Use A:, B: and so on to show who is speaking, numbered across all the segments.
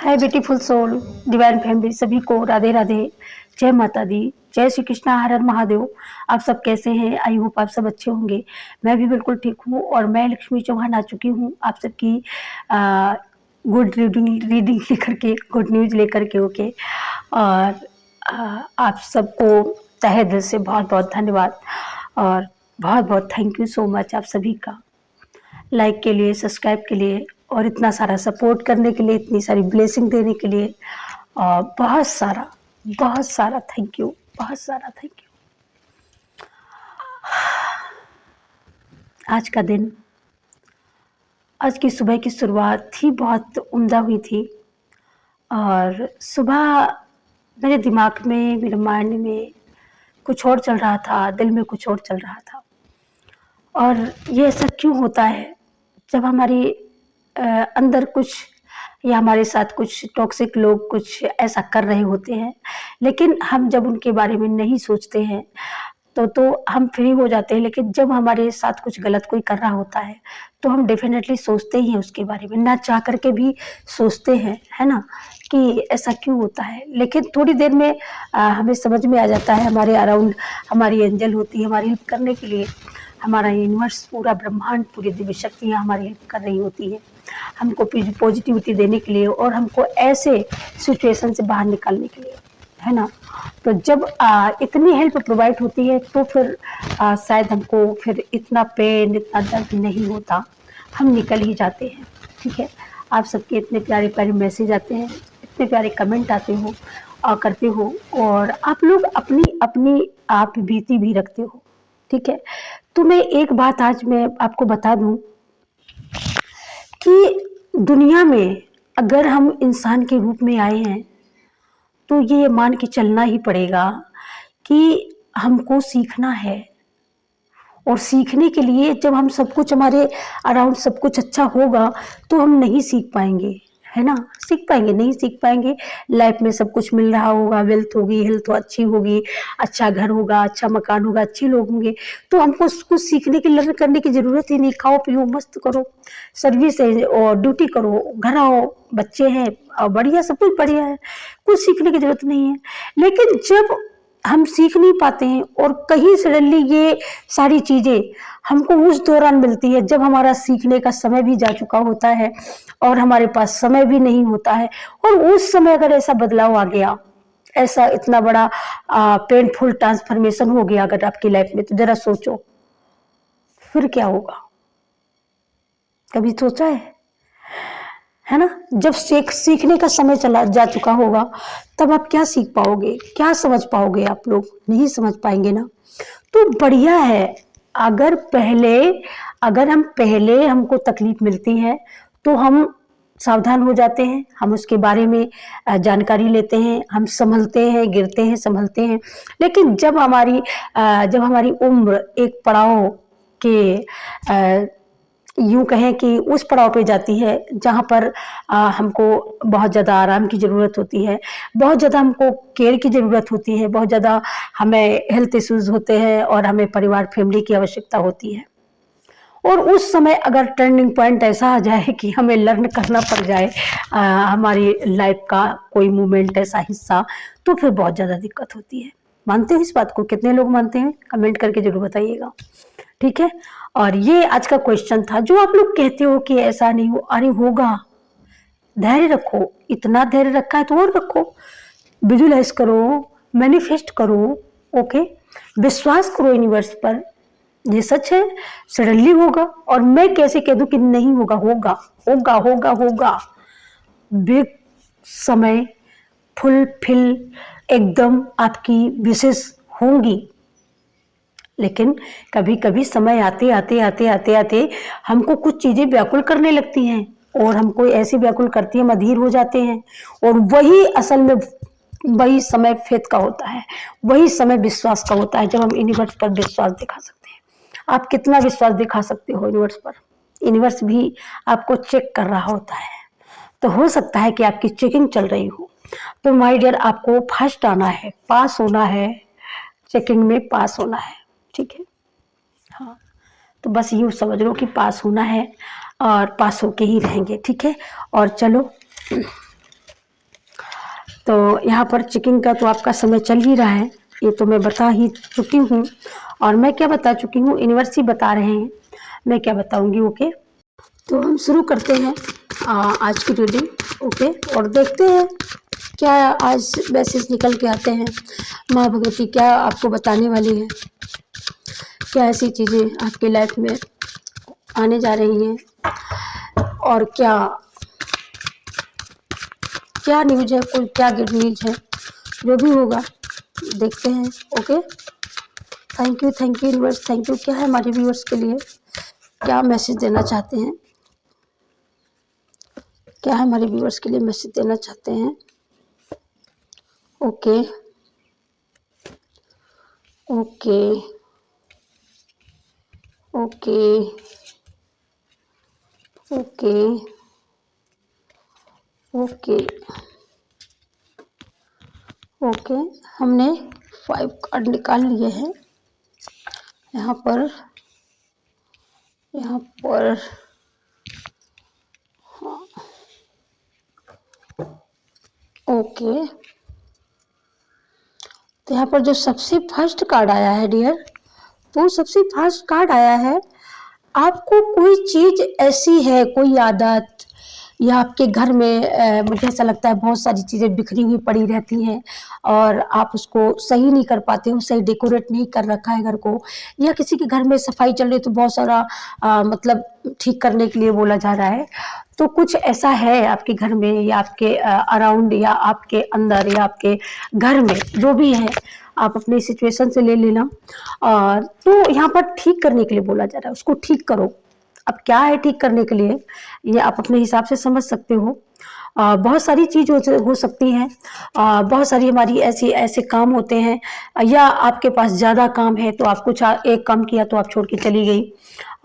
A: हाय beautiful soul, divine family, सभी को राधे राधे, जय माता दी, जय श्री कृष्णा, हर हर महादेव। आप सब कैसे हैं? आई होप आप सब अच्छे होंगे। मैं भी बिल्कुल ठीक हूँ और मैं लक्ष्मी चौहान आ चुकी हूँ आप सबकी गुड रीडिंग लेकर के, गुड न्यूज़ लेकर के। ओके, और आप सबको तहे दिल से बहुत बहुत धन्यवाद और बहुत बहुत थैंक यू सो मच आप सभी का, लाइक के लिए, सब्सक्राइब के लिए और इतना सारा सपोर्ट करने के लिए, इतनी सारी ब्लेसिंग देने के लिए। बहुत सारा थैंक यू, बहुत सारा थैंक यू। आज का दिन, आज की सुबह की शुरुआत ही बहुत उम्दा हुई थी और सुबह मेरे दिमाग में, मेरे माइंड में कुछ और चल रहा था, दिल में कुछ और चल रहा था। और ये ऐसा क्यों होता है जब हमारी अंदर कुछ या हमारे साथ कुछ टॉक्सिक लोग कुछ ऐसा कर रहे होते हैं, लेकिन हम जब उनके बारे में नहीं सोचते हैं तो हम फ्री हो जाते हैं। लेकिन जब हमारे साथ कुछ गलत कोई कर रहा होता है तो हम डेफिनेटली सोचते ही हैं उसके बारे में, ना चाह करके भी सोचते हैं, है ना, कि ऐसा क्यों होता है। लेकिन थोड़ी देर में हमें समझ में आ जाता है, हमारे अराउंड हमारी एंजल होती है हमारी हेल्प करने के लिए, हमारा यूनिवर्स, पूरा ब्रह्मांड, पूरी दिव्य शक्तियाँ हमारी हेल्प कर रही होती है हमको पॉजिटिविटी देने के लिए और हमको ऐसे सिचुएशन से बाहर निकालने के लिए, है ना। तो जब इतनी हेल्प प्रोवाइड होती है तो फिर शायद हमको फिर इतना पेन, इतना दर्द नहीं होता, हम निकल ही जाते हैं। ठीक है, आप सबके इतने प्यारे प्यारे मैसेज आते हैं, इतने प्यारे कमेंट आते हो करते हो और आप लोग अपनी अपनी आप बीती भी रखते हो। ठीक है, तो मैं एक बात आज मैं आपको बता दूं कि दुनिया में अगर हम इंसान के रूप में आए हैं तो ये मान के चलना ही पड़ेगा कि हमको सीखना है। और सीखने के लिए जब हम सब कुछ, हमारे अराउंड सब कुछ अच्छा होगा तो हम नहीं सीख पाएंगे, है ना। सीख पाएंगे? नहीं सीख पाएंगे। लाइफ में सब कुछ मिल रहा होगा, वेल्थ होगी, हेल्थ अच्छी होगी, अच्छा घर होगा, अच्छा मकान होगा, अच्छे लोग होंगे, तो हमको कुछ सीखने की, लर्न करने की ज़रूरत ही नहीं। खाओ पियो, मस्त करो, सर्विस है और ड्यूटी करो, घर आओ, बच्चे हैं और बढ़िया, सब कुछ बढ़िया है, कुछ सीखने की ज़रूरत नहीं है। लेकिन जब हम सीख नहीं पाते हैं और कहीं सडनली ये सारी चीज़ें हमको उस दौरान मिलती है जब हमारा सीखने का समय भी जा चुका होता है और हमारे पास समय भी नहीं होता है, और उस समय अगर ऐसा बदलाव आ गया, ऐसा इतना बड़ा पेनफुल ट्रांसफॉर्मेशन हो गया अगर आपकी लाइफ में, तो जरा सोचो फिर क्या होगा। कभी सोचा है ना। जब सीखने का समय चला जा चुका होगा तब आप क्या सीख पाओगे, क्या समझ पाओगे? आप लोग नहीं समझ पाएंगे ना। तो बढ़िया है अगर हम पहले हमको तकलीफ मिलती है तो हम सावधान हो जाते हैं, हम उसके बारे में जानकारी लेते हैं, हम संभलते हैं, गिरते हैं, संभलते हैं। लेकिन जब हमारी उम्र एक पड़ाव के यूँ कहें कि उस पड़ाव पे जाती है जहाँ पर हमको बहुत ज़्यादा आराम की ज़रूरत होती है, बहुत ज़्यादा हमको केयर की ज़रूरत होती है, बहुत ज़्यादा हमें हेल्थ इश्यूज़ होते हैं और हमें परिवार, फैमिली की आवश्यकता होती है। और उस समय अगर टर्निंग पॉइंट ऐसा आ जाए कि हमें लर्न करना पड़ जाए हमारी लाइफ का कोई मोमेंट, ऐसा हिस्सा, तो फिर बहुत ज़्यादा दिक्कत होती है। मानते हो इस बात को? कितने लोग मानते हैं? कमेंट करके ज़रूर बताइएगा। ठीक है, और ये आज का क्वेश्चन था। जो आप लोग कहते हो कि ऐसा नहीं हो, अरे होगा, धैर्य रखो, इतना धैर्य रखा है तो और रखो, विजुअलाइज करो, मैनिफेस्ट करो, ओके, विश्वास करो यूनिवर्स पर, ये सच है, सडनली होगा। और मैं कैसे कह दूं कि नहीं होगा? होगा, होगा, होगा, होगा। बिग समय फुलफिल एकदम आपकी विशेष होंगी। लेकिन कभी कभी समय आते आते आते आते आते हमको कुछ चीज़ें व्याकुल करने लगती हैं और हमको ऐसी व्याकुल करती है, हम अधीर हो जाते हैं। और वही असल में वही समय फेथ का होता है, वही समय विश्वास का होता है, जब हम यूनिवर्स पर विश्वास दिखा सकते हैं। आप कितना विश्वास दिखा सकते हो यूनिवर्स पर? यूनिवर्स भी आपको चेक कर रहा होता है। तो हो सकता है कि आपकी चेकिंग चल रही हो, तो माय डियर आपको फर्स्ट आना है, पास होना है, चेकिंग में पास होना है। ठीक है, हाँ, तो बस यूँ समझ लो कि पास होना है और पास होके ही रहेंगे। ठीक है, और चलो तो यहाँ पर चेकिंग का तो आपका समय चल ही रहा है, ये तो मैं बता ही चुकी हूँ। और मैं क्या बता चुकी हूँ, यूनिवर्सिटी बता रहे हैं, मैं क्या बताऊँगी। ओके, तो हम शुरू करते हैं आज की रीडिंग। ओके, और देखते हैं क्या आज मैसेज निकल के आते हैं। माँ भगवती क्या आपको बताने वाली है, क्या ऐसी चीज़ें आपकी लाइफ में आने जा रही हैं, और क्या क्या न्यूज़ है, कोई क्या गुड न्यूज़ है, जो भी होगा देखते हैं। Okay, thank you universe, thank you. क्या है हमारे व्यूअर्स के लिए, क्या मैसेज देना चाहते हैं, क्या है हमारे व्यूअर्स के लिए मैसेज देना चाहते हैं। Okay okay okay okay okay okay, हमने 5 कार्ड निकाल लिए हैं। यहाँ पर हाँ, ओके, तो यहाँ पर जो सबसे फर्स्ट कार्ड आया है डियर, तो सबसे फर्स्ट कार्ड आया है, आपको कोई चीज़ ऐसी है, कोई आदत, या आपके घर में मुझे ऐसा लगता है बहुत सारी चीज़ें बिखरी हुई पड़ी रहती हैं और आप उसको सही नहीं कर पाते हो, सही डेकोरेट नहीं कर रखा है घर को, या किसी के घर में सफाई चल रही है तो बहुत सारा मतलब ठीक करने के लिए बोला जा रहा है। तो कुछ ऐसा है आपके घर में, या आपके अराउंड, या आपके अंदर, या आपके घर में, जो भी है आप अपने सिचुएशन से ले लेना। और तो यहाँ पर ठीक करने के लिए बोला जा रहा है, उसको ठीक करो। अब क्या है ठीक करने के लिए, ये आप अपने हिसाब से समझ सकते हो। बहुत सारी चीज़ हो सकती हैं, बहुत सारी हमारी ऐसे काम होते हैं, या आपके पास ज़्यादा काम है तो आप कुछ एक काम किया तो आप छोड़ के चली गई,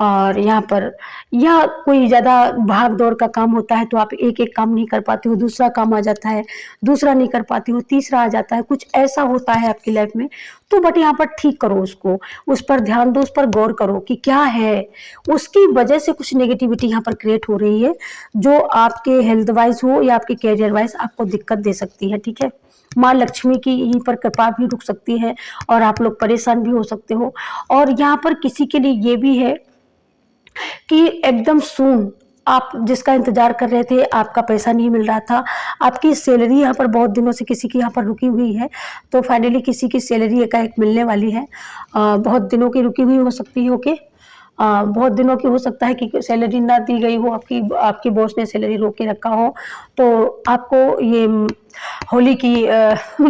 A: और यहाँ पर या कोई ज़्यादा भाग दौड़ का काम होता है तो आप एक एक काम नहीं कर पाते हो, दूसरा काम आ जाता है, दूसरा नहीं कर पाती हो, तीसरा आ जाता है, कुछ ऐसा होता है आपकी लाइफ में। तो बट यहाँ पर ठीक करो उसको, उस पर ध्यान दो, उस पर गौर करो कि क्या है, उसकी वजह से कुछ नेगेटिविटी यहाँ पर क्रिएट हो रही है, जो आपके हेल्थ वाइज हो या आपके कैरियर वाइज आपको दिक्कत दे सकती है। ठीक है, माँ लक्ष्मी की यहीं पर कृपा भी रुक सकती है और आप लोग परेशान भी हो सकते हो। और यहाँ पर किसी के लिए ये भी है कि एकदम सून आप जिसका इंतजार कर रहे थे, आपका पैसा नहीं मिल रहा था, आपकी सैलरी यहाँ पर बहुत दिनों से किसी की यहाँ पर रुकी हुई है, तो फाइनली किसी की सैलरी एकाएक मिलने वाली है। बहुत दिनों की रुकी हुई हो सकती है। ओके, बहुत दिनों की हो सकता है कि सैलरी ना दी गई हो, आपकी बॉस ने सैलरी रोक के रखा हो, तो आपको ये होली की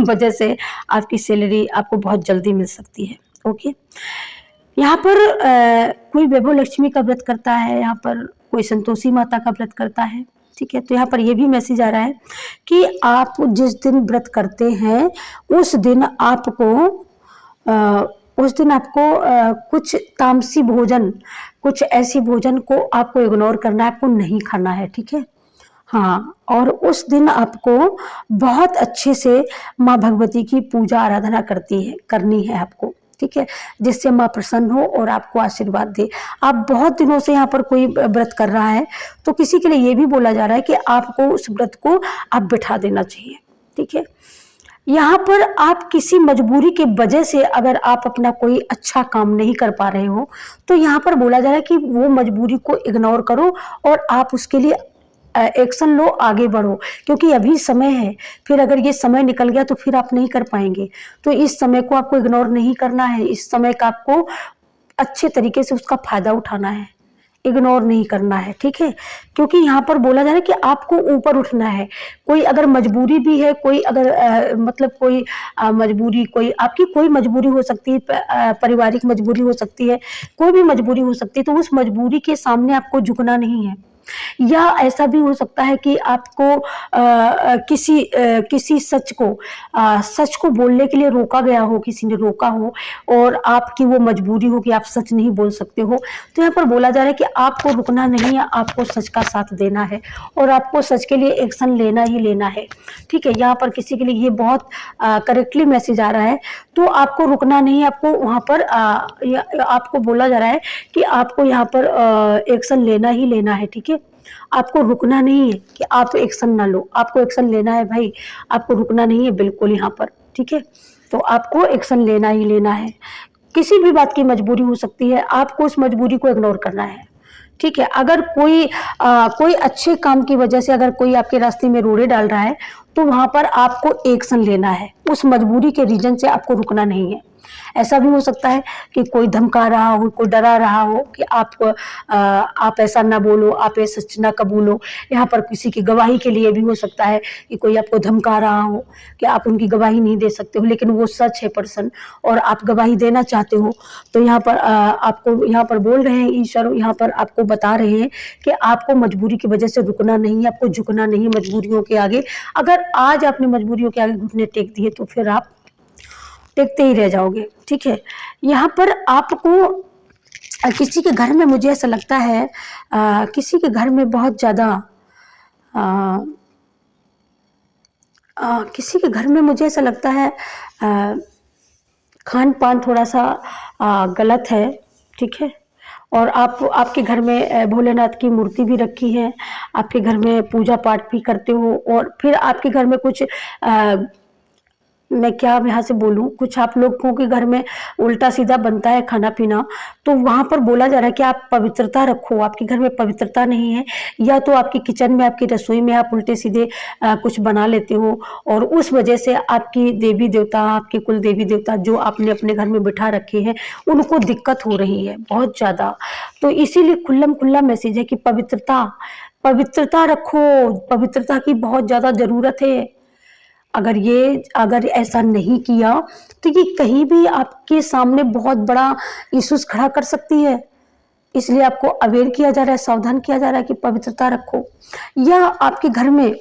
A: वजह से आपकी सैलरी आपको बहुत जल्दी मिल सकती है। ओके, यहाँ पर कोई वैभव लक्ष्मी का व्रत करता है, यहाँ पर कोई संतोषी माता का व्रत करता है। ठीक है, तो यहाँ पर ये भी मैसेज आ रहा है कि आप जिस दिन व्रत करते हैं उस दिन आपको कुछ तामसी भोजन, कुछ ऐसी भोजन को आपको इग्नोर करना है, आपको नहीं खाना है। ठीक है, हाँ, और उस दिन आपको बहुत अच्छे से माँ भगवती की पूजा आराधना करनी है आपको। ठीक है, जिससे माँ प्रसन्न हो और आपको आशीर्वाद दे। आप बहुत दिनों से यहाँ पर कोई व्रत कर रहा है तो किसी के लिए ये भी बोला जा रहा है कि आपको उस व्रत को आप बिठा देना चाहिए। ठीक है, यहाँ पर आप किसी मजबूरी के वजह से अगर आप अपना कोई अच्छा काम नहीं कर पा रहे हो तो यहाँ पर बोला जा रहा है कि वो मजबूरी को इग्नोर करो और आप उसके लिए एक्शन लो, आगे बढ़ो, क्योंकि अभी समय है, फिर अगर ये समय निकल गया तो फिर आप नहीं कर पाएंगे। तो इस समय को आपको इग्नोर नहीं करना है, इस समय का आपको अच्छे तरीके से उसका फायदा उठाना है, इग्नोर नहीं करना है। ठीक है, क्योंकि यहाँ पर बोला जा रहा है कि आपको ऊपर उठना है। कोई अगर मजबूरी भी है, कोई अगर मतलब कोई मजबूरी, कोई आपकी कोई मजबूरी हो सकती है, पारिवारिक मजबूरी हो सकती है, कोई भी मजबूरी हो सकती है, तो उस मजबूरी के सामने आपको झुकना नहीं है। या ऐसा भी हो सकता है कि आपको किसी सच को बोलने के लिए रोका गया हो, किसी ने रोका हो और आपकी वो मजबूरी हो कि आप सच नहीं बोल सकते हो। तो यहाँ पर बोला जा रहा है कि आपको रुकना नहीं है, आपको सच का साथ देना है और आपको सच के लिए एक्शन लेना ही लेना है। ठीक है, यहाँ पर किसी के लिए ये बहुत करेक्टली मैसेज आ रहा है। तो आपको रुकना नहीं है, आपको वहाँ पर आपको बोला जा रहा है कि आपको यहाँ पर एक्शन लेना ही लेना है। ठीक है, आपको रुकना नहीं है कि आप एक्शन ना लो, आपको एक्शन लेना है भाई, आपको रुकना नहीं है बिल्कुल यहाँ पर, ठीक है। तो आपको एक्शन लेना ही लेना है। किसी भी बात की मजबूरी हो सकती है, आपको उस मजबूरी को इग्नोर करना है, ठीक है। अगर कोई अच्छे काम की वजह से अगर कोई आपके रास्ते में रोड़े डाल रहा है, तो वहां पर आपको एक्शन लेना है, उस मजबूरी के रीजन से आपको रुकना नहीं है। ऐसा भी हो सकता है कि कोई धमका रहा हो, कोई डरा रहा हो कि आप ऐसा ना बोलो, आप ये सच ना कबूलो। यहाँ पर किसी की गवाही के लिए भी हो सकता है कि कोई आपको धमका रहा हो कि आप उनकी गवाही नहीं दे सकते हो, लेकिन वो सच है पर्सन और आप गवाही देना चाहते हो। तो यहाँ पर आपको यहाँ पर बोल रहे हैं ईश्वर, यहाँ पर आपको बता रहे हैं कि आपको मजबूरी की वजह से रुकना नहीं है, आपको झुकना नहीं है मजबूरियों के आगे। अगर आज आपने मजबूरियों के आगे घुटने टेक दिए तो फिर आप टेकते ही रह जाओगे, ठीक है। यहाँ पर आपको किसी के घर में, मुझे ऐसा लगता है किसी के घर में बहुत ज़्यादा किसी के घर में मुझे ऐसा लगता है खान पान थोड़ा सा गलत है, ठीक है। और आपके घर में भोलेनाथ की मूर्ति भी रखी है, आपके घर में पूजा पाठ भी करते हो, और फिर आपके घर में कुछ मैं क्या अब यहाँ से बोलूँ, कुछ आप लोगों के घर में उल्टा सीधा बनता है खाना पीना। तो वहाँ पर बोला जा रहा है कि आप पवित्रता रखो, आपके घर में पवित्रता नहीं है, या तो आपकी किचन में, आपकी रसोई में आप उल्टे सीधे कुछ बना लेते हो, और उस वजह से आपकी देवी देवता, आपके कुल देवी देवता जो आपने अपने घर में बिठा रखे हैं, उनको दिक्कत हो रही है बहुत ज़्यादा। तो इसीलिए खुल्लम खुल्ला मैसेज है कि पवित्रता रखो, पवित्रता की बहुत ज़्यादा ज़रूरत है। अगर ऐसा नहीं किया तो ये कहीं भी आपके सामने बहुत बड़ा इश्यूज खड़ा कर सकती है। इसलिए आपको अवेयर किया जा रहा है, सावधान किया जा रहा है कि पवित्रता रखो। या आपके घर में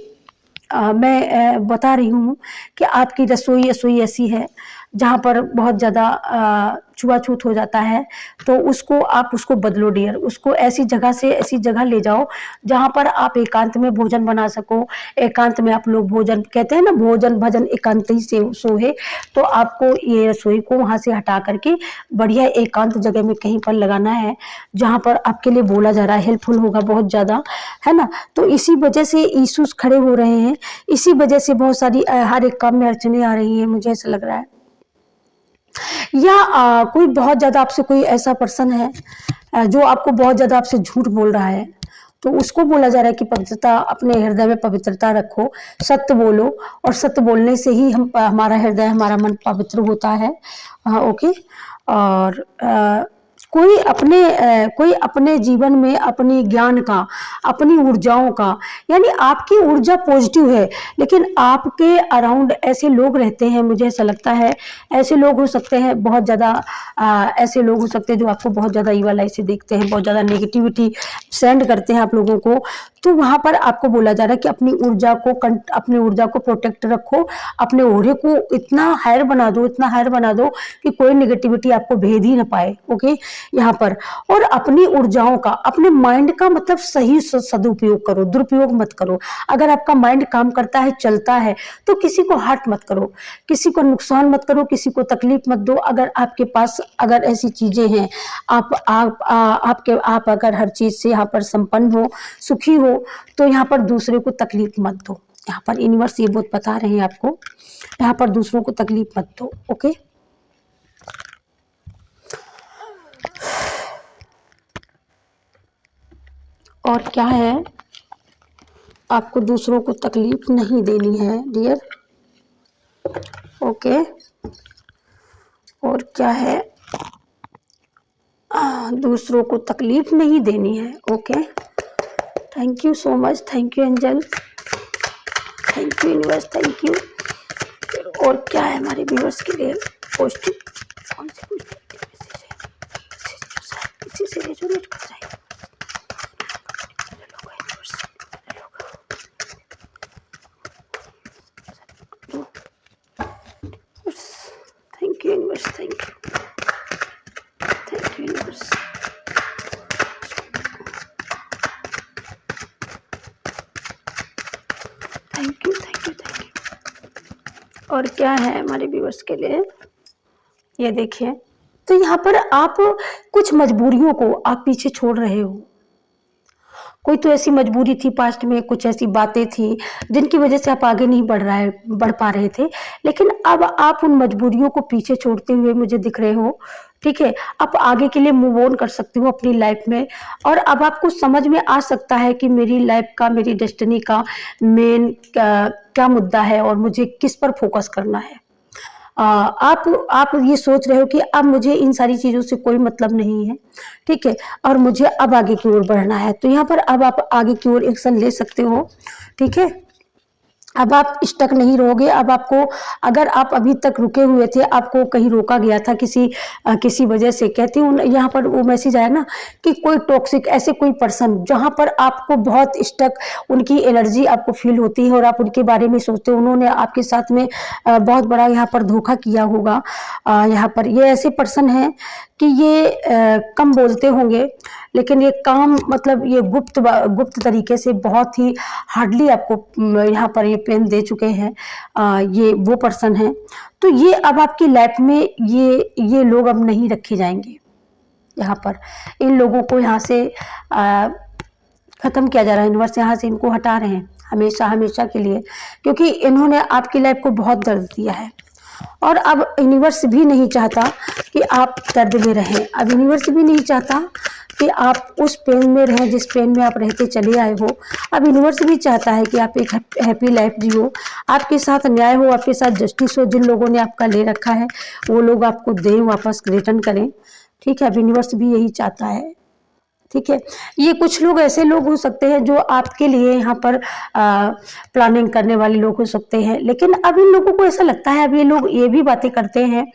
A: मैं बता रही हूँ कि आपकी रसोई ऐसी है जहाँ पर बहुत ज़्यादा छुआछूत हो जाता है, तो आप उसको बदलो डियर, उसको ऐसी जगह ले जाओ जहाँ पर आप एकांत में भोजन बना सको। एकांत में आप लोग भोजन, कहते हैं ना भोजन भजन एकांत ही से सोहे, तो आपको ये रसोई को वहाँ से हटा करके बढ़िया एकांत जगह में कहीं पर लगाना है, जहाँ पर आपके लिए बोला जा रहा है, हेल्पफुल होगा बहुत ज़्यादा, है ना। तो इसी वजह से इश्यूज खड़े हो रहे हैं, इसी वजह से बहुत सारी हर एक काम में अड़चने आ रही हैं, मुझे ऐसा लग रहा है। या कोई बहुत ज़्यादा आपसे कोई ऐसा पर्सन है जो आपको बहुत ज़्यादा आपसे झूठ बोल रहा है, तो उसको बोला जा रहा है कि पवित्रता, अपने हृदय में पवित्रता रखो, सत्य बोलो, और सत्य बोलने से ही हमारा हृदय, हमारा मन पवित्र होता है। ओके। और कोई अपने जीवन में अपनी ज्ञान का, अपनी ऊर्जाओं का, यानी आपकी ऊर्जा पॉजिटिव है, लेकिन आपके अराउंड ऐसे लोग रहते हैं, मुझे ऐसा लगता है ऐसे लोग हो सकते हैं बहुत ज़्यादा, ऐसे लोग हो सकते हैं जो आपको बहुत ज़्यादा ईवल आई से देखते हैं, बहुत ज़्यादा नेगेटिविटी सेंड करते हैं आप लोगों को। तो वहाँ पर आपको बोला जा रहा है कि अपनी ऊर्जा को प्रोटेक्ट रखो, अपने ओरे को इतना हायर बना दो कि कोई नेगेटिविटी आपको भेद ही ना पाए। ओके, यहाँ पर। और अपनी ऊर्जाओं का, अपने माइंड का मतलब सही सदुपयोग करो, दुरुपयोग मत करो। अगर आपका माइंड काम करता है, चलता है, तो किसी को हर्ट मत करो, किसी को नुकसान मत करो, किसी को तकलीफ मत दो। अगर आपके पास अगर ऐसी चीजें हैं, आप अगर हर चीज से यहाँ पर संपन्न हो, सुखी हो, तो यहाँ पर दूसरे को तकलीफ मत दो। यहाँ पर यूनिवर्स ये बहुत बता रहे हैं आपको, यहाँ पर दूसरों को तकलीफ मत दो। ओके, और क्या है, आपको दूसरों को तकलीफ नहीं देनी है डियर। ओके, और क्या है, दूसरों को तकलीफ नहीं देनी है। Okay, thank you so much, thank you angel, thank you universe, thank you. और क्या है हमारे व्यूअर्स के लिए पॉजिटिव, कौन सी पॉजिटिव मैसेज है, किसी से रेजोनेट कर जाए। Thank you universe, thank you universe. Thank you. और क्या है हमारे व्यूअर्स के लिए, ये देखिए। तो यहाँ पर आप कुछ मजबूरियों को आप पीछे छोड़ रहे हो, कोई तो ऐसी मजबूरी थी पास्ट में, कुछ ऐसी बातें थी जिनकी वजह से आप आगे नहीं बढ़ पा रहे थे। लेकिन अब आप उन मजबूरियों को पीछे छोड़ते हुए मुझे दिख रहे हो, ठीक है? आप आगे के लिए मूव ऑन कर सकते हो अपनी लाइफ में, और अब आपको समझ में आ सकता है कि मेरी लाइफ का, मेरी डेस्टिनी का मेन क्या मुद्दा है और मुझे किस पर फोकस करना है। आप ये सोच रहे हो कि अब मुझे इन सारी चीज़ों से कोई मतलब नहीं है, ठीक है? और मुझे अब आगे की ओर बढ़ना है, तो यहाँ पर अब आप आगे की ओर एक्शन ले सकते हो, ठीक है? अब आप स्टक नहीं रहोगे। अब आपको, अगर आप अभी तक रुके हुए थे, आपको कहीं रोका गया था किसी वजह से, कहती हूँ यहाँ पर वो मैसेज आया ना कि कोई टॉक्सिक, ऐसे कोई पर्सन जहाँ पर आपको बहुत स्टक, उनकी एनर्जी आपको फील होती है और आप उनके बारे में सोचते हो, उन्होंने आपके साथ में बहुत बड़ा यहाँ पर धोखा किया होगा। यहाँ पर ये ऐसे पर्सन हैं कि ये कम बोलते होंगे, लेकिन ये काम, मतलब ये गुप्त तरीके से बहुत ही हार्डली आपको यहाँ पर ये पेन दे चुके हैं। ये वो पर्सन है, तो ये अब आपकी लाइफ में ये लोग अब नहीं रखे जाएंगे। यहाँ पर इन लोगों को यहाँ से खत्म किया जा रहा है, यूनिवर्स यहाँ से इनको हटा रहे हैं हमेशा हमेशा के लिए, क्योंकि इन्होंने आपकी लाइफ को बहुत दर्द दिया है। और अब यूनिवर्स भी नहीं चाहता कि आप दर्द में रहें। अब यूनिवर्स भी नहीं चाहता कि आप उस पेन में रहें जिस पेन में आप रहते चले आए हो। अब यूनिवर्स भी चाहता है कि आप एक हैप्पी लाइफ जियो, आपके साथ न्याय हो, आपके साथ जस्टिस हो। जिन लोगों ने आपका ले रखा है वो लोग आपको दें, वापस रिटर्न करें, ठीक है? अब यूनिवर्स भी यही चाहता है, ठीक है? ये कुछ लोग ऐसे लोग हो सकते हैं जो आपके लिए यहाँ पर प्लानिंग करने वाले लोग हो सकते हैं, लेकिन अब इन लोगों को ऐसा लगता है, अब ये लोग ये भी बातें करते हैं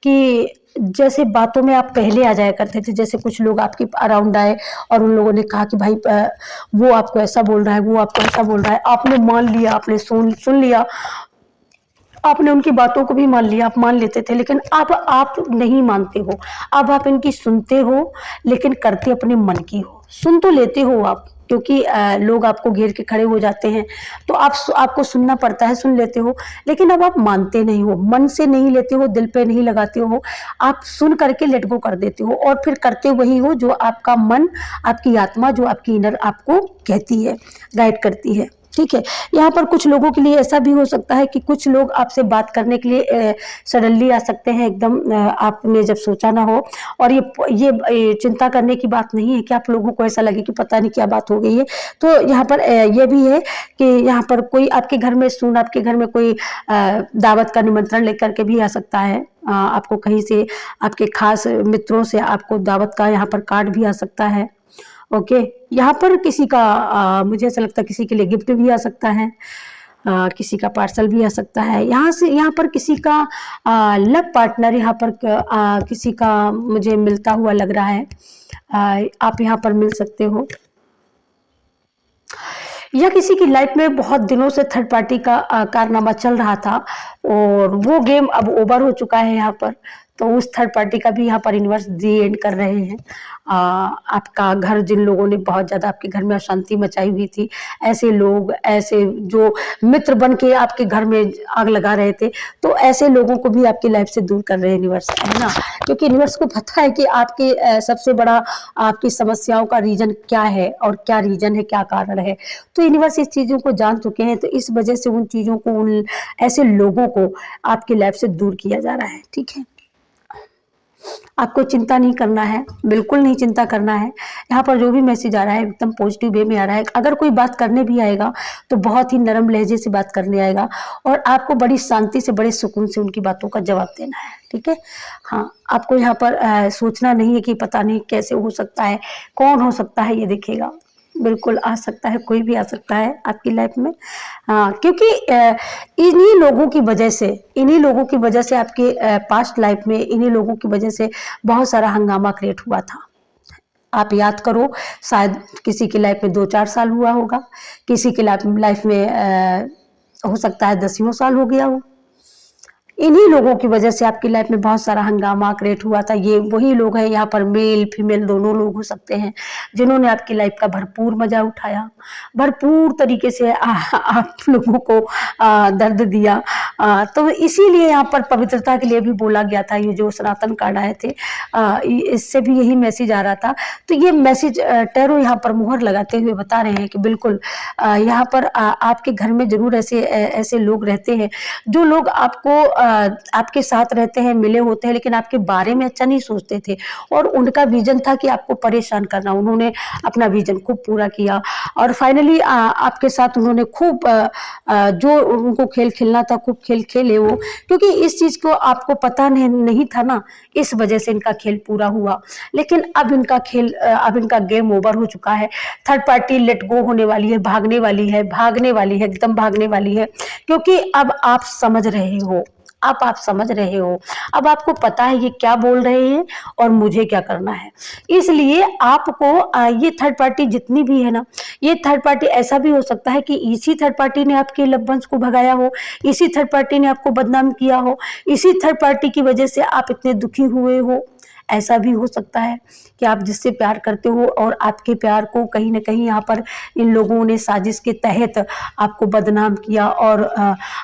A: कि जैसे बातों में आप पहले आ जाया करते थे। जैसे कुछ लोग आपके अराउंड आए और उन लोगों ने कहा कि भाई वो आपको ऐसा बोल रहा है, वो आपको ऐसा बोल रहा है, आपने मान लिया, आपने सुन लिया, आपने उनकी बातों को भी मान लिया, आप मान लेते थे। लेकिन अब आप नहीं मानते हो, अब आप इनकी सुनते हो, लेकिन करते अपने मन की हो। सुन तो लेते हो आप, क्योंकि लोग आपको घेर के खड़े हो जाते हैं, तो आपको सुनना पड़ता है, सुन लेते हो, लेकिन अब आप मानते नहीं हो, मन से नहीं लेते हो, दिल पे नहीं लगाते हो, आप सुन करके लेट गो कर देते हो, और फिर करते वही हो जो आपका मन, आपकी आत्मा, जो आपकी इनर आपको कहती है, गाइड करती है, ठीक है? यहाँ पर कुछ लोगों के लिए ऐसा भी हो सकता है कि कुछ लोग आपसे बात करने के लिए सडनली आ सकते हैं, एकदम आपने जब सोचा ना हो। और ये चिंता करने की बात नहीं है कि आप लोगों को ऐसा लगे कि पता नहीं क्या बात हो गई है। तो यहाँ पर ये भी है कि यहाँ पर कोई आपके घर में आपके घर में कोई दावत का निमंत्रण लेकर के भी आ सकता है। आपको कहीं से, आपके खास मित्रों से आपको दावत का यहाँ पर कार्ड भी आ सकता है। ओके, यहाँ पर किसी का मुझे ऐसा लगता है किसी के लिए गिफ्ट भी आ सकता है, किसी का पार्सल भी आ सकता है। यहाँ पर किसी का लव पार्टनर यहाँ पर किसी का मुझे मिलता हुआ लग रहा है। आप यहाँ पर मिल सकते हो, या किसी की लाइफ में बहुत दिनों से थर्ड पार्टी का कारनामा चल रहा था और वो गेम अब ओवर हो चुका है यहाँ पर। तो उस थर्ड पार्टी का भी यहाँ पर यूनिवर्स दी एंड कर रहे हैं। आपका घर, जिन लोगों ने बहुत ज़्यादा आपके घर में अशांति मचाई हुई थी, ऐसे लोग, ऐसे जो मित्र बन के आपके घर में आग लगा रहे थे, तो ऐसे लोगों को भी आपकी लाइफ से दूर कर रहे हैं यूनिवर्स, है ना? क्योंकि यूनिवर्स को पता है कि आपके सबसे बड़ा आपकी समस्याओं का रीजन क्या है और क्या रीजन है, क्या कारण है। तो यूनिवर्स इस चीज़ों को जान चुके हैं, तो इस वजह से उन चीज़ों को, उन ऐसे लोगों को आपकी लाइफ से दूर किया जा रहा है, ठीक है? आपको चिंता नहीं करना है, बिल्कुल नहीं चिंता करना है। यहाँ पर जो भी मैसेज आ रहा है एकदम पॉजिटिव वे में आ रहा है। अगर कोई बात करने भी आएगा तो बहुत ही नरम लहजे से बात करने आएगा और आपको बड़ी शांति से, बड़े सुकून से उनकी बातों का जवाब देना है, ठीक है? हाँ, आपको यहाँ पर सोचना नहीं है कि पता नहीं कैसे हो सकता है, कौन हो सकता है, ये देखिएगा। बिल्कुल आ सकता है, कोई भी आ सकता है आपकी लाइफ में। हाँ, क्योंकि इन्हीं लोगों की वजह से आपके पास्ट लाइफ में इन्हीं लोगों की वजह से बहुत सारा हंगामा क्रिएट हुआ था। आप याद करो, शायद किसी की लाइफ में 2-4 साल हुआ होगा, किसी की लाइफ में हो सकता है 10 साल हो गया हो। इन्हीं लोगों की वजह से आपकी लाइफ में बहुत सारा हंगामा क्रिएट हुआ था। ये वही लोग हैं, यहाँ पर मेल फीमेल दोनों लोग हो सकते हैं, जिन्होंने आपकी लाइफ का भरपूर मजा उठाया, भरपूर तरीके से आप लोगों को दर्द दिया, तो इसीलिए यहाँ पर पवित्रता के लिए भी बोला गया था। ये जो सनातन कार्ड आए थे, इससे भी यही मैसेज आ रहा था। तो ये मैसेज टैरो यहाँ पर मुहर लगाते हुए बता रहे हैं कि बिल्कुल यहाँ पर आपके घर में जरूर ऐसे लोग रहते हैं, जो लोग आपको आपके साथ रहते हैं, मिले होते हैं, लेकिन आपके बारे में अच्छा नहीं सोचते थे, और उनका विजन था कि आपको परेशान करना। उन्होंने अपना विजन खूब पूरा किया, और फाइनली आपके साथ उन्होंने खूब जो उनको खेल खेलना था खूब खेल खेले वो, क्योंकि इस चीज को आपको पता नहीं था ना, इस वजह से इनका खेल पूरा हुआ। लेकिन अब इनका खेल, अब इनका गेम ओवर हो चुका है। थर्ड पार्टी लेट गो होने वाली है, भागने वाली है, एकदम भागने वाली है, क्योंकि अब आप समझ रहे हो, अब आप समझ रहे हो, अब आपको पता है ये क्या बोल रहे हैं और मुझे क्या करना है। इसलिए आपको ये थर्ड पार्टी जितनी भी है ना, ये थर्ड पार्टी ऐसा भी हो सकता है कि इसी थर्ड पार्टी ने आपके लव वंस को भगाया हो, इसी थर्ड पार्टी ने आपको बदनाम किया हो, इसी थर्ड पार्टी की वजह से आप इतने दुखी हुए हो। ऐसा भी हो सकता है कि आप जिससे प्यार करते हो और आपके प्यार को कहीं ना कहीं यहाँ पर इन लोगों ने साजिश के तहत आपको बदनाम किया, और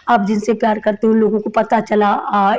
A: आप जिनसे प्यार करते हो उन लोगों को पता चला,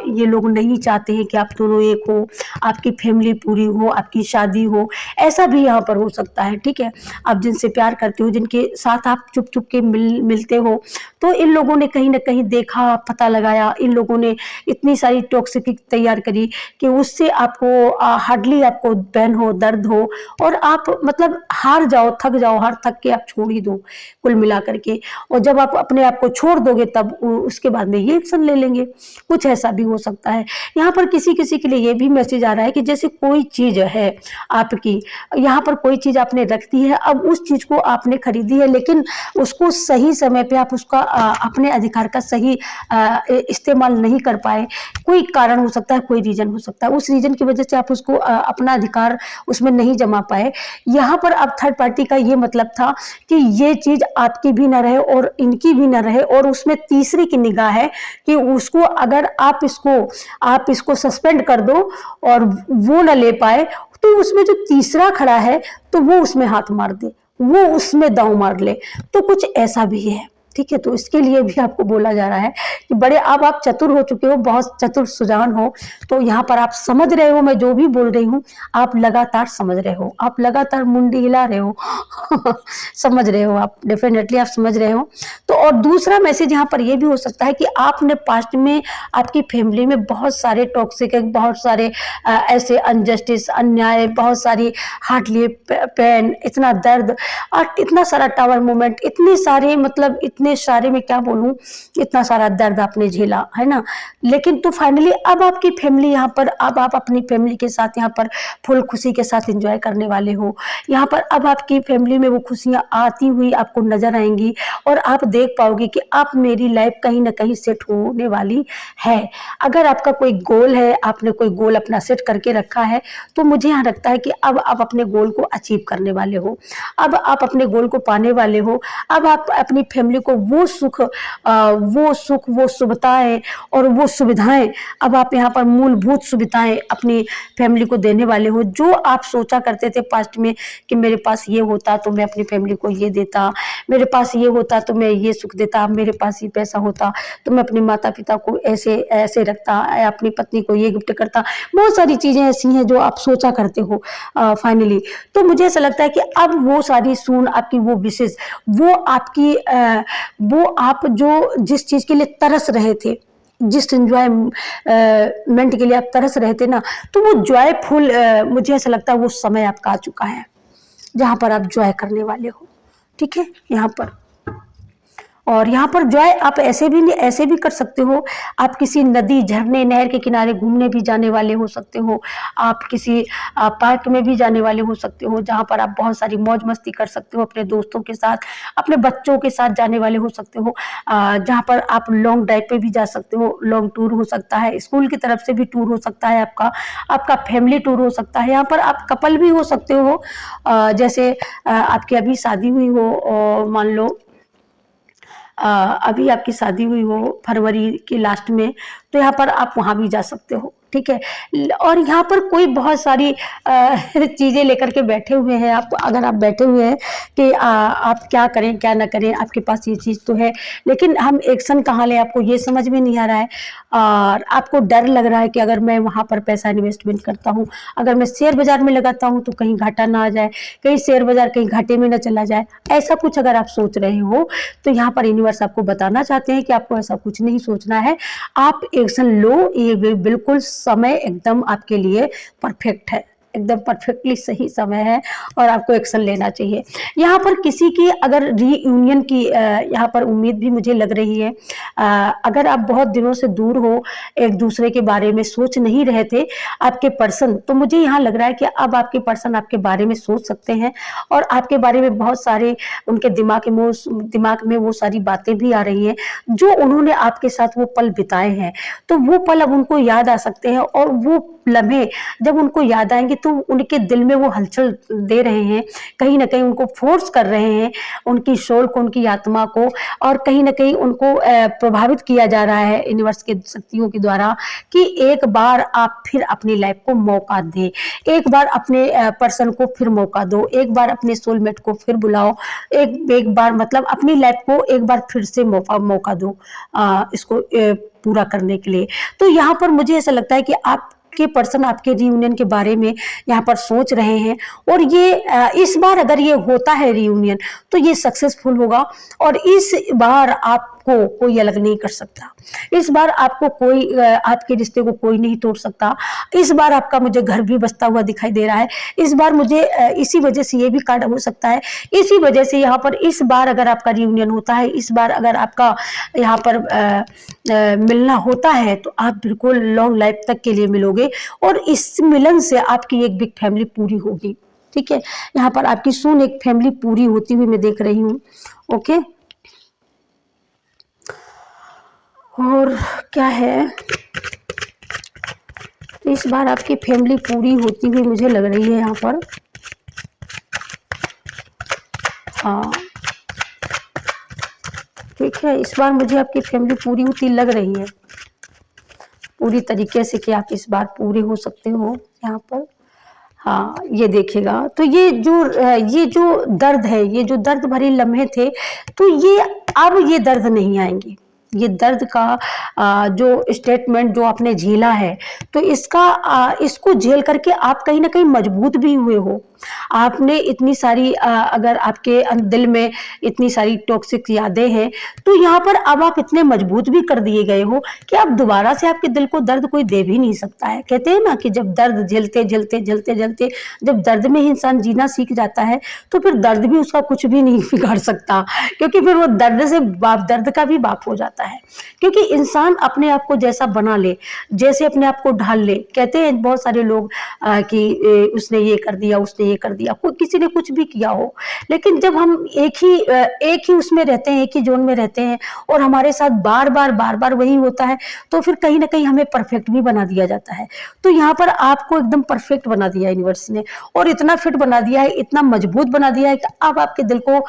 A: ये लोग नहीं चाहते हैं कि आप दोनों एक हो, आपकी फैमिली पूरी हो, आपकी शादी हो। ऐसा भी यहाँ पर हो सकता है, ठीक है। आप जिनसे प्यार करते हो, जिनके साथ आप चुप चुप के मिलते हो, तो इन लोगों ने कहीं ना कहीं देखा, पता लगाया, इन लोगों ने इतनी सारी टॉक्सिक तैयार करी कि उससे आपको हार्डली आपको पेन हो, दर्द हो, और आप मतलब हार जाओ, थक जाओ, हार थक के आप छोड़ ही दो कुल मिला करके। और जब आप अपने आप को छोड़ दोगे तब उसके बाद में ये एक्शन ले लेंगे। कुछ ऐसा भी हो सकता है। यहाँ पर किसी किसी के लिए ये भी मैसेज आ रहा है कि जैसे कोई चीज है आपकी, यहाँ पर कोई चीज आपने रख दी है, अब उस चीज को आपने खरीदी है, लेकिन उसको सही समय पे आप उसका अपने अधिकार का सही इस्तेमाल नहीं कर पाए। कोई कारण हो सकता है, कोई रीजन हो सकता है, उस रीजन की वजह से आप उसको अपना अधिकार उसमें नहीं जमा पाए। यहाँ पर अब थर्ड पार्टी का ये मतलब था कि ये चीज आपकी भी ना रहे और इनकी भी ना रहे, और उसमें तीसरी की निगाह है कि उसको अगर आप इसको सस्पेंड कर दो और वो ना ले पाए, तो उसमें जो तीसरा खड़ा है तो वो उसमें हाथ मार दे, वो उसमें दांव मार ले। तो कुछ ऐसा भी है, ठीक है। तो इसके लिए भी आपको बोला जा रहा है कि बड़े अब आप चतुर हो चुके हो, बहुत चतुर सुजान हो, तो यहाँ पर आप समझ रहे हो मैं जो भी बोल रही हूँ, आप लगातार समझ रहे हो, आप लगातार मुंडी हिला रहे हो समझ रहे हो, आप डेफिनेटली आप समझ रहे हो। तो और दूसरा मैसेज यहाँ पर ये भी हो सकता है कि आपने पास्ट में आपकी फैमिली में बहुत सारे टॉक्सिक, बहुत सारे ऐसे अनजस्टिस, अन्याय, बहुत सारी हार्डली पेन, इतना दर्द और इतना सारा टावर मोमेंट, इतने सारे मतलब इतने सारे मैं क्या बोलूं, इतना सारा दर्द आपने झेला है ना। लेकिन तो फाइनली अब आपकी फैमिली यहाँ पर, अब आप अपनी फैमिली के साथ यहाँ पर फुल खुशी के साथ एंजॉय करने वाले हो। यहाँ पर अब आपकी फैमिली में वो खुशियाँ आती हुई आपको नजर आएंगी, और आप देख पाओगे कि अब मेरी लाइफ कहीं ना कहीं सेट होने वाली है। अगर आपका कोई गोल है, आपने कोई गोल अपना सेट करके रखा है, तो मुझे यहाँ लगता है कि अब आप अपने गोल को अचीव करने वाले हो, अब आप अपने गोल को पाने वाले हो। अब आप अपनी फैमिली को वो सुख, वो सुविधाएं और वो सुविधाएं, अब आप यहाँ पर मूलभूत सुविधाएं अपनी फैमिली को देने वाले हो। जो आप सोचा करते थे पास्ट में कि मेरे पास ये होता तो मैं अपनी फैमिली को ये देता, मेरे पास ये होता तो मैं ये सुख देता, मेरे पास ये पैसा होता तो मैं अपने माता पिता को ऐसे ऐसे रखता, अपनी पत्नी को ये गिफ्ट करता। बहुत सारी चीजें ऐसी हैं जो आप सोचा करते हो फाइनली। तो मुझे ऐसा लगता है कि अब वो सारी सून आपकी, वो विशेष, वो आपकी वो आप जो जिस चीज के लिए तरस रहे थे, जिस एंजॉयमेंट के लिए आप तरस रहे थे ना, तो वो जॉयफुल, मुझे ऐसा लगता है वो समय आपका आ चुका है जहां पर आप जॉय करने वाले हो, ठीक है। यहाँ पर और यहाँ पर जॉय आप ऐसे भी कर सकते हो। आप किसी नदी, झरने, नहर के किनारे घूमने भी जाने वाले हो सकते हो। आप किसी पार्क में भी जाने वाले हो सकते हो, जहाँ पर आप बहुत सारी मौज मस्ती कर सकते हो अपने दोस्तों के साथ, अपने बच्चों के साथ जाने वाले हो सकते हो। जहाँ पर आप लॉन्ग ड्राइव पे भी जा सकते हो, लॉन्ग टूर हो सकता है, स्कूल की तरफ से भी टूर हो सकता है, आपका फैमिली टूर हो सकता है। यहाँ पर आप कपल भी हो सकते हो, जैसे आपकी अभी शादी हुई हो, मान लो अभी आपकी शादी हुई हो फरवरी के लास्ट में, तो यहाँ पर आप वहाँ भी जा सकते हो। ठीक है। और यहाँ पर कोई बहुत सारी चीज़ें लेकर के बैठे हुए हैं, आप अगर आप बैठे हुए हैं कि आप क्या करें क्या ना करें, आपके पास ये चीज़ तो है लेकिन हम एक्शन कहाँ लें, आपको ये समझ में नहीं आ रहा है। और आपको डर लग रहा है कि अगर मैं वहाँ पर पैसा इन्वेस्टमेंट करता हूँ, अगर मैं शेयर बाजार में लगाता हूँ तो कहीं घाटा ना आ जाए, कहीं शेयर बाजार कहीं घाटे में ना चला जाए, ऐसा कुछ अगर आप सोच रहे हो तो यहाँ पर यूनिवर्स आपको बताना चाहते हैं कि आपको ऐसा कुछ नहीं सोचना है, आप एक्शन लो। ये बिल्कुल समय एकदम आपके लिए परफेक्ट है, एकदम परफेक्टली सही समय है और आपको एक्शन लेना चाहिए। यहाँ पर किसी की अगर रीयूनियन की यहाँ पर उम्मीद भी मुझे लग रही है। अगर आप बहुत दिनों से दूर हो, एक दूसरे के बारे में सोच नहीं रहे थे आपके पर्सन, तो मुझे यहाँ लग रहा है कि अब आपके पर्सन आपके बारे में सोच सकते हैं और आपके बारे में बहुत सारे उनके दिमाग में वो सारी बातें भी आ रही हैं जो उन्होंने आपके साथ वो पल बिताए हैं। तो वो पल अब उनको याद आ सकते हैं और वो लम्हे जब उनको याद आएंगे तो उनके दिल में वो हलचल दे रहे हैं, कहीं ना कहीं उनको फोर्स कर रहे हैं, उनकी सोल को, उनकी आत्मा को, और कहीं ना कहीं उनको प्रभावित किया जा रहा है यूनिवर्स के शक्तियों के द्वारा कि एक बार आप फिर अपनी लाइफ को मौका दें, एक बार अपने पर्सन को फिर मौका दो, एक बार अपने सोलमेट को फिर बुलाओ, एक बार मतलब अपनी लाइफ को एक बार फिर से मौका दो इसको पूरा करने के लिए। तो यहाँ पर मुझे ऐसा लगता है कि आप के पर्सन आपके रियूनियन के बारे में यहाँ पर सोच रहे हैं और ये इस बार अगर ये होता है रियूनियन तो ये सक्सेसफुल होगा और इस बार आपको कोई अलग नहीं कर सकता, इस बार आपको कोई आपके रिश्ते को कोई नहीं तोड़ सकता। इस बार आपका मुझे घर भी बसता हुआ दिखाई दे रहा है, इस बार मुझे इसी वजह से ये भी कार्ड हो सकता है, इसी वजह से यहाँ पर इस बार अगर आपका रियूनियन होता है, इस बार अगर आपका यहाँ पर मिलना होता है तो आप बिल्कुल लॉन्ग लाइफ तक के लिए मिलोगे और इस मिलन से आपकी एक बिग फैमिली पूरी होगी। ठीक है, यहाँ पर आपकी सून एक फैमिली पूरी होती हुई मैं देख रही हूँ। ओके, और क्या है, इस बार आपकी फैमिली पूरी होती हुई मुझे लग रही है यहाँ पर। हाँ ठीक है, इस बार मुझे आपकी फैमिली पूरी होती लग रही है पूरी तरीके से कि आप इस बार पूरे हो सकते हो यहाँ पर। हाँ ये देखिएगा, तो ये जो दर्द है, ये जो दर्द भरे लम्हे थे, तो ये अब ये दर्द नहीं आएंगे। ये दर्द का जो स्टेटमेंट जो आपने झेला है, तो इसको झेल करके आप कहीं ना कहीं मजबूत भी हुए हो। आपने इतनी सारी अगर आपके दिल में इतनी सारी टॉक्सिक यादें हैं तो यहाँ पर अब आप इतने मजबूत भी कर दिए गए हो कि अब दोबारा से आपके दिल को दर्द कोई दे भी नहीं सकता है। कहते हैं ना कि जब दर्द झेलते झेलते झेलते झेलते जब दर्द में ही इंसान जीना सीख जाता है तो फिर दर्द भी उसका कुछ भी नहीं बिगाड़ सकता, क्योंकि फिर वो दर्द से दर्द का भी बाप हो जाता है। क्योंकि इंसान अपने आप को जैसा बना ले, जैसे अपने आप को ढाल ले। कहते हैं बहुत सारे लोग कि उसने ये कर दिया, उसने ये कर दिया, कोई किसी ने कुछ भी किया हो, लेकिन जब हम एक ही उसमें रहते हैं, एक ही जोन में रहते हैं और हमारे साथ बार बार वही होता है, तो फिर कहीं ना कहीं हमें परफेक्ट भी बना दिया जाता है। तो यहाँ पर आपको एकदम परफेक्ट बना दिया यूनिवर्स ने, और इतना फिट बना दिया है, इतना मजबूत बना दिया है कि अब आपके दिल को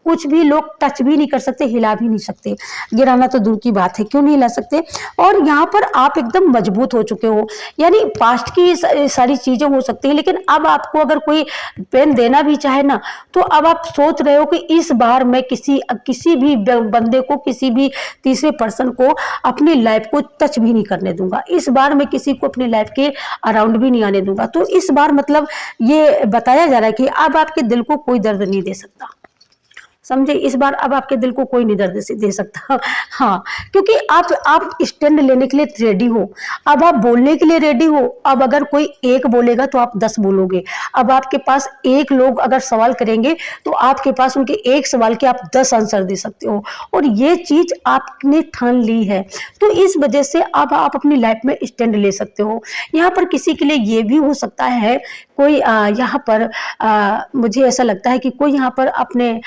A: कुछ भी लोग टच भी नहीं कर सकते, हिला भी नहीं सकते, गिराना तो दूर की बात है, क्यों नहीं हिला सकते। और यहाँ पर आप एकदम मजबूत हो चुके हो। यानी पास्ट की सारी चीजें हो सकती हैं, लेकिन अब आपको अगर कोई पेन देना भी चाहे ना, तो अब आप सोच रहे हो कि इस बार मैं किसी भी बंदे को, किसी भी तीसरे पर्सन को अपनी लाइफ को टच भी नहीं करने दूंगा, इस बार मैं किसी को अपनी लाइफ के अराउंड भी नहीं आने दूंगा। तो इस बार मतलब ये बताया जा रहा है कि अब आपके दिल को कोई दर्द नहीं दे सकता, समझे। इस बार अब आपके दिल को कोई नहीं दर्द से दे सकता। हाँ, क्योंकि आप स्टैंड लेने के लिए रेडी हो, अब आप बोलने के लिए रेडी हो। अब अगर कोई एक बोलेगा तो आप 10 बोलोगे। अब आपके पास एक लोग अगर सवाल करेंगे तो आपके पास उनके एक सवाल के आप 10 आंसर दे सकते हो, और ये चीज आपने ठान ली है। तो इस वजह से अब आप अपनी लाइफ में स्टैंड ले सकते हो। यहाँ पर किसी के लिए ये भी हो सकता है, कोई यहाँ पर मुझे ऐसा लगता है कि कोई यहाँ पर अपने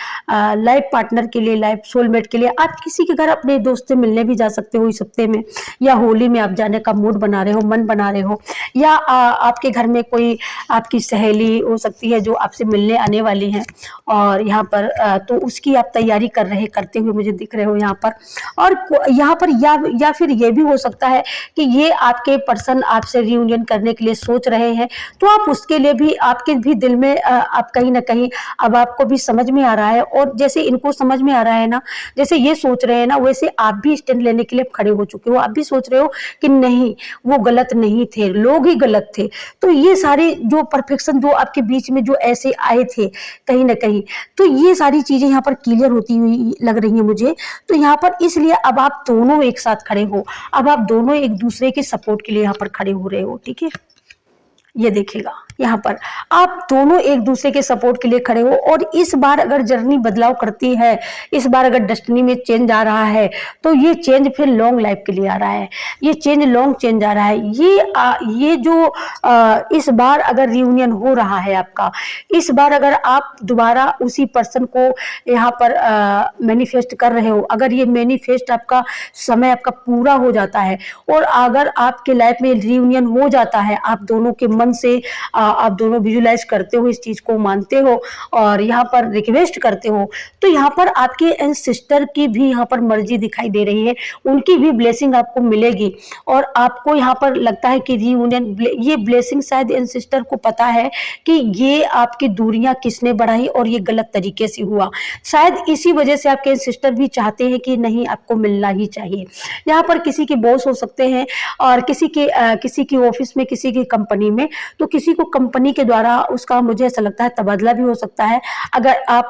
A: लाइफ पार्टनर के लिए, लाइफ सोलमेट के लिए आप किसी के घर अपने दोस्त से मिलने भी जा सकते हो इस हफ्ते में, या होली में आप जाने का मूड बना रहे हो, मन बना रहे हो, या आपके घर में कोई आपकी सहेली हो सकती है जो आपसे मिलने आने वाली है, और यहाँ पर तो उसकी आप तैयारी करते हुए मुझे दिख रहे हो यहाँ पर। और यहाँ पर या फिर ये भी हो सकता है कि ये आपके पर्सन आपसे रियूनियन करने के लिए सोच रहे हैं, तो आप उसके लिए भी, आपके भी दिल में आप कहीं ना कहीं अब आपको भी समझ में आ रहा है, और जैसे इनको समझ में आ रहा है ना, जैसे ये सोच रहे हैं ना, वैसे आप भी स्टैंड लेने के लिए खड़े हो चुके हो। आप भी सोच रहे हो कि नहीं, वो गलत नहीं थे, लोग ही गलत थे। तो ये सारे जो परफेक्शन जो आपके बीच में जो ऐसे आए थे कहीं ना कहीं, तो ये सारी चीजें यहाँ पर क्लियर होती हुई लग रही है मुझे। तो यहाँ पर इसलिए अब आप दोनों एक साथ खड़े हो, अब आप दोनों एक दूसरे के सपोर्ट के लिए यहाँ पर खड़े हो रहे हो, ठीक है। ये देखिएगा यहाँ पर आप दोनों एक दूसरे के सपोर्ट के लिए खड़े हो, और इस बार अगर जर्नी बदलाव करती है, इस बार अगर डेस्टिनी में चेंज आ रहा है, तो ये चेंज फिर लॉन्ग लाइफ के लिए आ रहा है, ये चेंज लॉन्ग चेंज आ रहा है। ये जो इस बार अगर रियूनियन हो रहा है आपका, इस बार अगर आप दोबारा उसी पर्सन को यहाँ पर मैनिफेस्ट कर रहे हो, अगर ये मैनिफेस्ट आपका समय आपका पूरा हो जाता है, और अगर आपके लाइफ में रियूनियन हो जाता है, आप दोनों के मन से आप दोनों विजुलाइज करते हो, इस चीज को मानते हो और यहाँ पर रिक्वेस्ट करते हो, तो यहाँ पर आपके सिस्टर की भी यहाँ पर मर्जी दिखाई दे रही है, उनकी भी ब्लेसिंग आपको मिलेगी। और आपको यहाँ पर लगता है कि रियूनियन, ये ब्लेसिंग शायद इन सिस्टर को पता है कि ये आपकी दूरियां किसने बढ़ाई और ये गलत तरीके से हुआ, शायद इसी वजह से आपके सिस्टर भी चाहते हैं कि नहीं, आपको मिलना ही चाहिए। यहाँ पर किसी के बॉस हो सकते हैं, और किसी की ऑफिस में, किसी की कंपनी में, तो किसी को कंपनी के द्वारा उसका मुझे ऐसा लगता है तबादला भी हो सकता है। अगर आप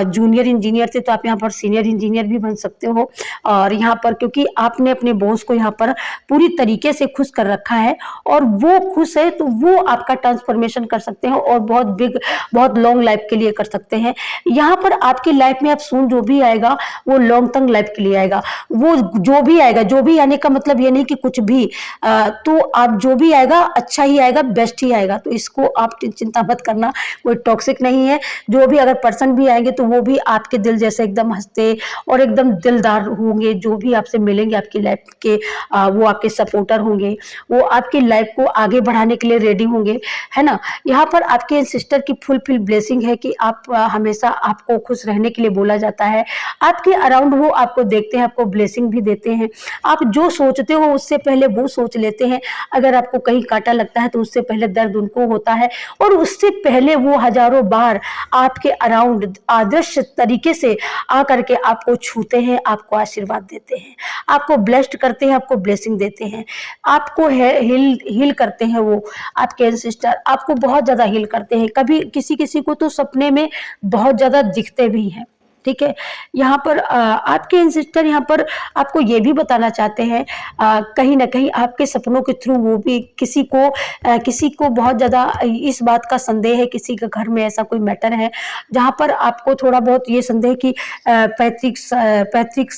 A: जूनियर इंजीनियर थे तो आप यहाँ पर सीनियर इंजीनियर भी बन सकते हो, और यहाँ पर क्योंकि आपने अपने बॉस को यहाँ पर पूरी तरीके से खुश कर रखा है, और वो खुश है, तो वो आपका ट्रांसफॉर्मेशन कर सकते हैं और बहुत बिग, बहुत लॉन्ग लाइफ के लिए कर सकते हैं। यहाँ पर आपकी लाइफ में अब सून जो भी आएगा वो लॉन्ग टर्म लाइफ के लिए आएगा। वो जो भी आएगा, जो भी आने का मतलब ये नहीं कि कुछ भी, तो आप जो भी आएगा अच्छा ही आएगा, बेस्ट ही आएगा। तो इसको आप चिंता मत करना, कोई टॉक्सिक नहीं है। जो भी अगर पर्सन भी आएंगे तो वो भी आपके दिल जैसे एकदम हंसते और एकदम दिलदार होंगे। जो भी आपसे मिलेंगे आपकी लाइफ के, वो आपके सपोर्टर होंगे, वो आपकी लाइफ को आगे बढ़ाने के लिए रेडी होंगे, है ना। यहाँ पर आपके सिस्टर की फुल ब्लेसिंग है कि आप हमेशा, आपको खुश रहने के लिए बोला जाता है। आपके अराउंड वो आपको देखते हैं, आपको ब्लेसिंग भी देते हैं। आप जो सोचते हो उससे पहले वो सोच लेते हैं। अगर आपको कहीं कांटा लगता है तो उससे पहले दर्द उनको होता है, और उससे पहले वो हजारों बार आपके अराउंड आदर्श तरीके से आकर के आपको छूते हैं, आपको आशीर्वाद देते हैं, आपको ब्लेस्ड करते हैं, आपको ब्लेसिंग देते हैं, आपको हील करते हैं। वो आपके एंसेस्टर आपको बहुत ज्यादा हील करते हैं। कभी किसी को तो सपने में बहुत ज्यादा दिखते भी हैं, ठीक है। यहाँ पर आपके एंसेस्टर यहाँ पर आपको ये भी बताना चाहते हैं, कहीं ना कहीं आपके सपनों के थ्रू वो भी किसी को बहुत ज़्यादा इस बात का संदेह है, किसी के घर में ऐसा कोई मैटर है जहाँ पर आपको थोड़ा बहुत ये संदेह कि पैतृक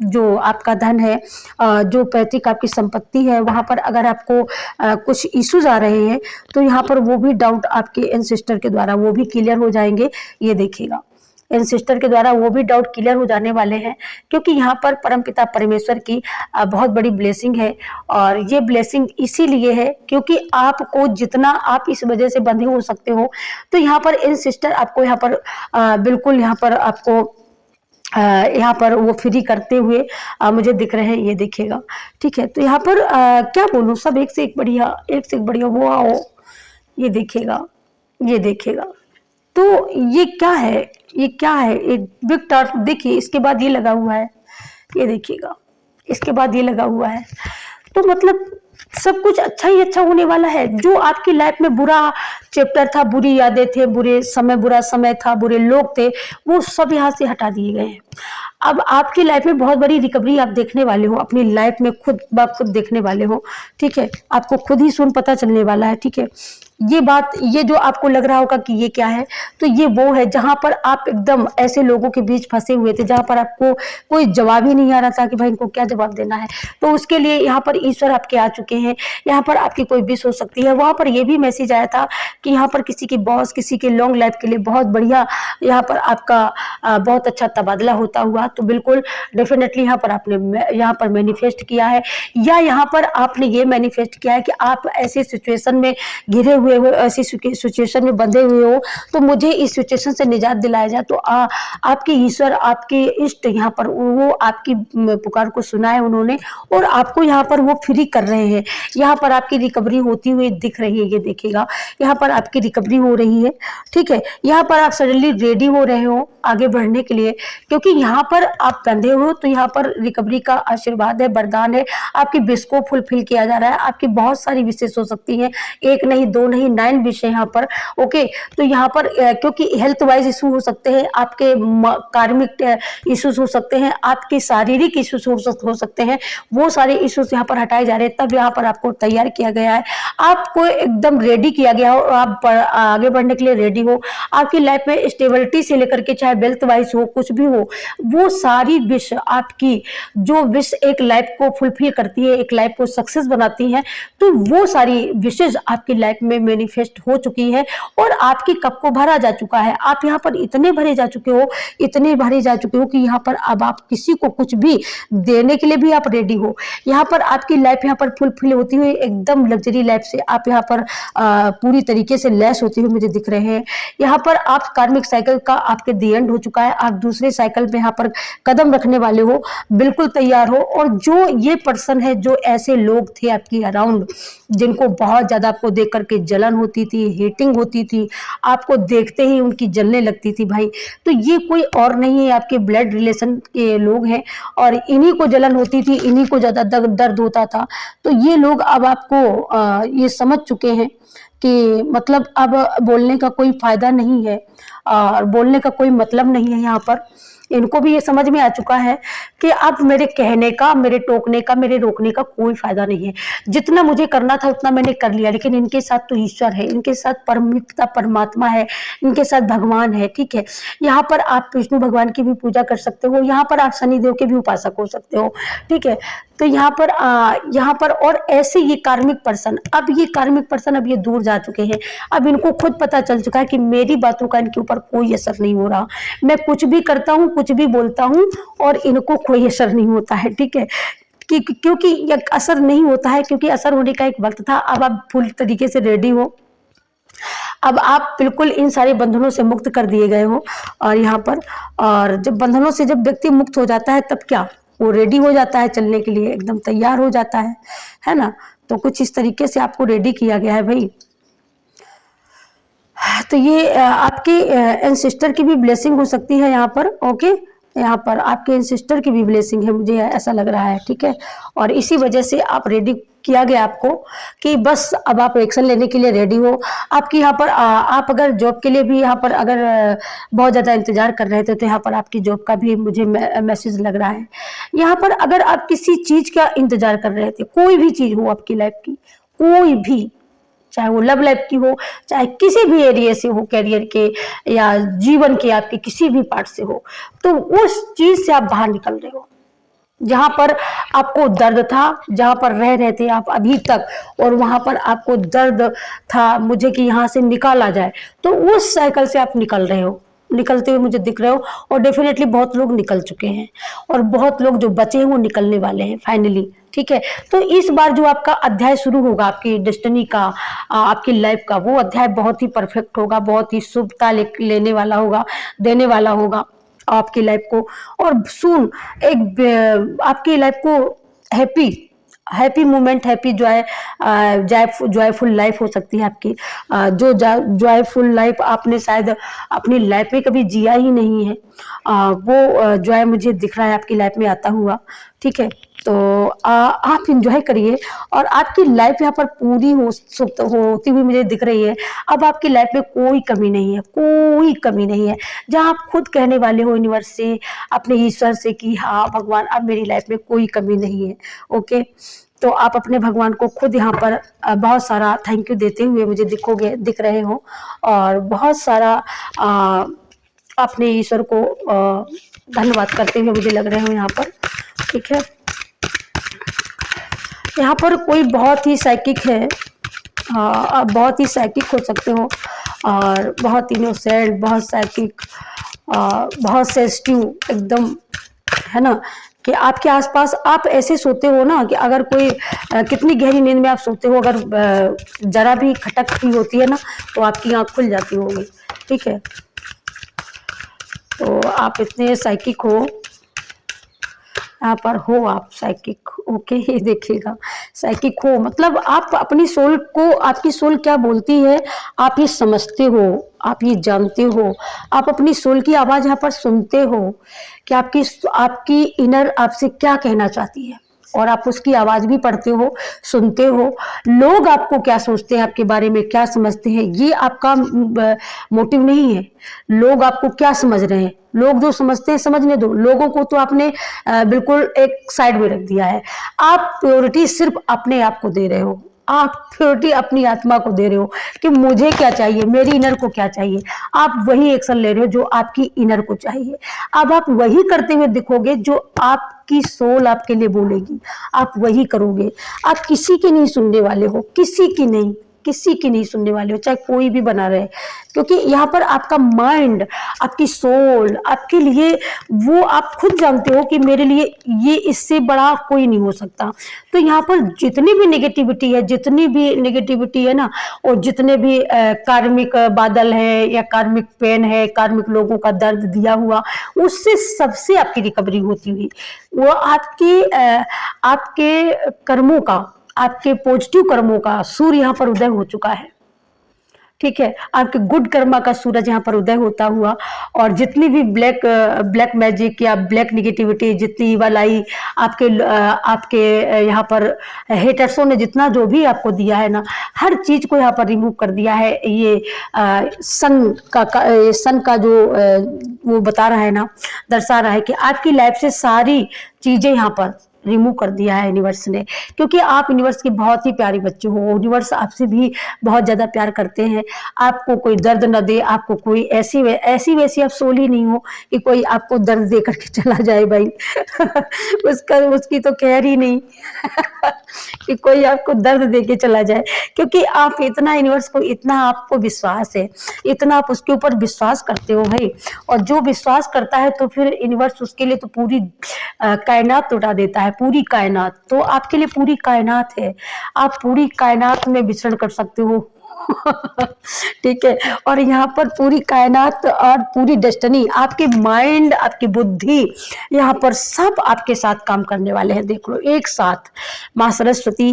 A: जो आपका धन है, जो पैतृक आपकी संपत्ति है, वहाँ पर अगर आपको कुछ इश्यूज आ रहे हैं, तो यहाँ पर वो भी डाउट आपके एंसेस्टर के द्वारा वो भी क्लियर हो जाएंगे। ये देखिएगा, एंसेस्टर के द्वारा वो भी डाउट क्लियर हो जाने वाले हैं, क्योंकि यहाँ पर परमपिता परमेश्वर की बहुत बड़ी ब्लेसिंग है। और ये ब्लेसिंग इसीलिए है क्योंकि आपको जितना आप इस वजह से बंधे हो सकते हो, तो यहाँ पर एंसेस्टर आपको यहाँ पर बिल्कुल यहाँ पर आपको यहाँ पर वो फ्री करते हुए मुझे दिख रहे हैं। ये देखिएगा, ठीक है। तो यहाँ पर क्या बोलूँ, सब एक से एक बढ़िया वो आओ। ये देखिएगा, ये देखिएगा, तो ये क्या है, ये क्या है, एक बिग टास्क। देखिए इसके बाद ये लगा हुआ है, ये देखिएगा, इसके बाद ये लगा हुआ है। तो मतलब सब कुछ अच्छा ही अच्छा होने वाला है। जो आपकी लाइफ में बुरा चैप्टर था, बुरी यादें थे, बुरा समय था, बुरे लोग थे, वो सब यहाँ से हटा दिए गए हैं। अब आपकी लाइफ में बहुत बड़ी रिकवरी आप देखने वाले हो, अपनी लाइफ में खुद ब खुद देखने वाले हो, ठीक है? आपको खुद ही सुन पता चलने वाला है, ठीक है? ये बात, ये जो आपको लग रहा होगा कि ये क्या है, तो ये वो है जहाँ पर आप एकदम ऐसे लोगों के बीच फँसे हुए थे, जहाँ पर आपको कोई जवाब ही नहीं आ रहा था कि भाई इनको क्या जवाब देना है। तो उसके लिए यहाँ पर ईश्वर आपके आ चुके हैं, यहाँ पर आपकी कोई विश हो सकती है। वहाँ पर ये भी मैसेज आया था कि यहाँ पर किसी की बॉस, किसी के लॉन्ग लाइफ के लिए बहुत बढ़िया यहाँ पर आपका बहुत अच्छा तबादला होता हुआ। तो बिल्कुल डेफिनेटली यहाँ पर आपने यहाँ पर मैनिफेस्ट किया है, या यहाँ पर आपने ये मैनिफेस्ट किया है कि आप ऐसी सिचुएशन में घिरे हुए हो, ऐसी सिचुएशन में बंधे हुए हो, तो मुझे इस सिचुएशन से निजात दिलाया जाए। तो आपके ईश्वर, आपके इष्ट यहाँ पर वो आपकी पुकार को सुना है उन्होंने, और आपको यहाँ पर वो फ्री कर रहे हैं। यहाँ पर आपकी रिकवरी होती हुई दिख रही है, ये देखिएगा, यहाँ पर आपकी रिकवरी हो रही है, ठीक है? यहाँ पर आप सडनली रेडी हो रहे हो आगे बढ़ने के लिए, क्योंकि यहाँ पर आप बंधे हो, तो यहाँ पर रिकवरी का आशीर्वाद है, वरदान है, आपकी विश को फुलफिल किया जा रहा है। आपकी बहुत सारी विशेष हो सकती हैं, एक नहीं, दो नहीं, 9 विषय यहाँ पर, ओके? तो यहाँ पर क्योंकि हेल्थ वाइज इशू हो सकते हैं, आपके कार्मिक इश्यूज हो सकते हैं, आपके शारीरिक इश्यूज हो सकते हैं, वो सारे इश्यूज यहाँ पर हटाए जा रहे हैं। तब यहाँ पर आपको तैयार किया गया है, आपको एकदम रेडी किया गया हो, आप आगे बढ़ने के लिए रेडी हो। आपकी लाइफ में स्टेबिलिटी से लेकर के चाहे वेल्थ वाइज हो, कुछ भी हो, वो सारी विश आपकी, जो विश एक लाइफ को फुलफिल करती है, एक लाइफ को सक्सेस बनाती है, तो वो सारी विशेष आपकी लाइफ में मैनिफेस्ट हो चुकी है और आपकी कप को भरा जा चुका है। आप यहाँ पर इतने भरे जा चुके हो, इतने भरे जा चुके हो कि यहाँ पर अब आप किसी को कुछ भी देने के लिए भी आप रेडी हो। यहाँ पर आपकी लाइफ यहाँ पर फुलफिल होती हुई एकदम लग्जरी लाइफ से आप यहाँ पर पूरी तरीके से लैस होती हुई मुझे दिख रहे हैं। यहाँ पर आप कार्मिक साइकिल का आपके दी एंड हो चुका है, आप दूसरे साइकिल में यहाँ पर कदम रखने वाले हो, बिल्कुल तैयार हो। और जो ये पर्सन है, जो ऐसे लोग थे आपकी अराउंड, जिनको बहुत ज्यादा आपको देख करके जलन होती थी, हेटिंग होती थी, आपको देखते ही उनकी जलने लगती थी भाई, तो ये कोई और नहीं है, आपके ब्लड रिलेशन के लोग हैं और इन्हीं को जलन होती थी, इन्हीं को ज्यादा दर्द होता था। तो ये लोग अब आपको ये समझ चुके हैं कि मतलब अब बोलने का कोई फायदा नहीं है और बोलने का कोई मतलब नहीं है। यहाँ पर इनको भी ये समझ में आ चुका है कि अब मेरे कहने का, मेरे टोकने का, मेरे रोकने का कोई फायदा नहीं है। जितना मुझे करना था उतना मैंने कर लिया, लेकिन इनके साथ तो ईश्वर है, इनके साथ परमिता परमात्मा है, इनके साथ भगवान है, ठीक है? यहाँ पर आप विष्णु भगवान की भी पूजा कर सकते हो, यहाँ पर आप शनिदेव के भी उपासक हो सकते हो, ठीक है? तो यहाँ पर और ऐसे ये कार्मिक पर्सन, अब ये कार्मिक पर्सन अब ये दूर जा चुके हैं। अब इनको खुद पता चल चुका है कि मेरी बातों का इनके ऊपर कोई असर नहीं हो रहा, मैं कुछ भी करता हूँ, कुछ भी बोलता हूँ और इनको कोई असर नहीं होता है, ठीक है? क्योंकि ये असर नहीं होता है, क्योंकि असर होने का एक वक्त था। अब आप फुल तरीके से रेडी हो, अब आप बिल्कुल इन सारे बंधनों से मुक्त कर दिए गए हो। और यहाँ पर, और जब बंधनों से जब व्यक्ति मुक्त हो जाता है, तब क्या वो रेडी हो जाता है चलने के लिए, एकदम तैयार हो जाता है ना? तो कुछ इस तरीके से आपको रेडी किया गया है भाई। तो ये आपके एंसेस्टर की भी ब्लेसिंग हो सकती है यहाँ पर, ओके? यहाँ पर आपके एंसेस्टर की भी ब्लेसिंग है, मुझे ऐसा लग रहा है, ठीक है? और इसी वजह से आप रेडी किया गया आपको कि बस अब आप एक्शन लेने के लिए रेडी हो। आपकी यहाँ पर आप अगर जॉब के लिए भी यहाँ पर अगर बहुत ज़्यादा इंतजार कर रहे थे, तो यहाँ पर आपकी जॉब का भी मुझे मैसेज लग रहा है। यहाँ पर अगर आप किसी चीज़ का इंतजार कर रहे थे, कोई भी चीज़ हो आपकी लाइफ की, कोई भी, चाहे वो लव लाइफ की हो, चाहे किसी भी एरिया से हो, कैरियर के या जीवन के आपके किसी भी पार्ट से हो, तो उस चीज से आप बाहर निकल रहे हो। जहां पर आपको दर्द था, जहां पर रह रहे थे आप अभी तक, और वहां पर आपको दर्द था मुझे कि यहाँ से निकाला जाए, तो उस साइकिल से आप निकल रहे हो, निकलते हुए मुझे दिख रहे हो। और डेफिनेटली बहुत लोग निकल चुके हैं और बहुत लोग जो बचे हैं वो निकलने वाले हैं फाइनली, ठीक है? तो इस बार जो आपका अध्याय शुरू होगा आपकी डेस्टिनी का, आपकी लाइफ का, वो अध्याय बहुत ही परफेक्ट होगा, बहुत ही शुभता लेने वाला होगा, देने वाला होगा आपकी लाइफ को। और सुन एक आपकी लाइफ को happy happy moment, happy Joy, joyful life हो सकती है आपकी। जो जॉयफुल लाइफ आपने शायद अपनी लाइफ में कभी जिया ही नहीं है, वो जॉय मुझे दिख रहा है आपकी लाइफ में आता हुआ। ठीक है, तो आप इंजॉय करिए और आपकी लाइफ यहाँ पर पूरी होती हुई मुझे दिख रही है। अब आपकी लाइफ में कोई कमी नहीं है, कोई कमी नहीं है। जहाँ आप खुद कहने वाले हो यूनिवर्स से, अपने ईश्वर से कि हाँ भगवान अब मेरी लाइफ में कोई कमी नहीं है। ओके, तो आप अपने भगवान को खुद यहाँ पर बहुत सारा थैंक यू देते हुए मुझे दिख रहे हो, और बहुत सारा अपने ईश्वर को धन्यवाद करते हुए मुझे लग रहे हो यहाँ पर। ठीक है, यहाँ पर कोई बहुत ही साइकिक है, आप बहुत ही साइकिक हो सकते हो, और बहुत इनोसेंट, बहुत साइकिक, बहुत सेंसिटिव एकदम, है ना, कि आपके आसपास आप ऐसे सोते हो ना कि अगर कोई कितनी गहरी नींद में आप सोते हो, अगर जरा भी खटक भी होती है ना तो आपकी आँख खुल जाती होगी। ठीक है, तो आप इतने साइकिक हो, यहाँ पर हो आप साइकिक। ओके, ये देखिएगा साइकिक हो मतलब आप अपनी सोल को, आपकी सोल क्या बोलती है आप ये समझते हो, आप ये जानते हो, आप अपनी सोल की आवाज़ यहाँ पर सुनते हो कि आपकी इनर आपसे क्या कहना चाहती है, और आप उसकी आवाज़ भी पढ़ते हो, सुनते हो। लोग आपको क्या सोचते हैं, आपके बारे में क्या समझते हैं, ये आपका मोटिव नहीं है। लोग आपको क्या समझ रहे हैं, लोग जो समझते हैं समझने दो, लोगों को तो आपने बिल्कुल एक साइड में रख दिया है। आप प्योरिटी सिर्फ अपने आप को दे रहे हो, आप प्योरिटी अपनी आत्मा को दे रहे हो कि मुझे क्या चाहिए, मेरी इनर को क्या चाहिए। आप वही एक्शन ले रहे हो जो आपकी इनर को चाहिए। अब आप वही करते हुए दिखोगे जो आपकी सोल आपके लिए बोलेगी, आप वही करोगे। आप किसी की नहीं सुनने वाले हो, किसी की नहीं, किसी की नहीं सुनने वाले हो, चाहे कोई भी बना रहे, क्योंकि यहाँ पर आपका माइंड, आपकी सोल आपके लिए, वो आप खुद जानते हो कि मेरे लिए ये इससे बड़ा कोई नहीं हो सकता। तो यहाँ पर जितनी भी नेगेटिविटी है ना, और जितने भी कार्मिक बादल है या कार्मिक पेन है, कार्मिक लोगों का दर्द दिया हुआ, उससे सबसे आपकी रिकवरी होती हुई, वो आपके कर्मों का, आपके पॉजिटिव कर्मों का सूर्य यहाँ पर उदय हो चुका है। ठीक है, आपके गुड कर्मा का सूरज यहाँ पर उदय होता हुआ, और जितनी भी ब्लैक मैजिक या ब्लैक नेगेटिविटी, जितनी ईवल आई आपके यहाँ पर हेटर्सों ने जितना जो भी आपको दिया है ना, हर चीज को यहाँ पर रिमूव कर दिया है। ये सन का जो वो बता रहा है ना, दर्शा रहा है कि आपकी लाइफ से सारी चीजें यहाँ पर रिमूव कर दिया है यूनिवर्स ने, क्योंकि आप यूनिवर्स के बहुत ही प्यारे बच्चे हो। यूनिवर्स आपसे भी बहुत ज़्यादा प्यार करते हैं। आपको कोई दर्द न दे, आपको कोई ऐसी वैसी आप सोल ही नहीं हो कि कोई आपको दर्द दे करके चला जाए भाई उसकी तो खैर ही नहीं कि कोई आपको दर्द दे के चला जाए, क्योंकि आप इतना यूनिवर्स को, इतना आपको विश्वास है, इतना आप उसके ऊपर विश्वास करते हो भाई। और जो विश्वास करता है तो फिर यूनिवर्स उसके लिए तो पूरी कायनात लौटा देता है, पूरी कायनात। तो आपके लिए पूरी कायनात है, आप पूरी कायनात में विचरण कर सकते हो ठीक है, और यहाँ पर पूरी कायनात और पूरी डेस्टिनी, आपके माइंड, आपकी बुद्धि, यहाँ पर सब आपके साथ काम करने वाले हैं। देख लो एक साथ माँ सरस्वती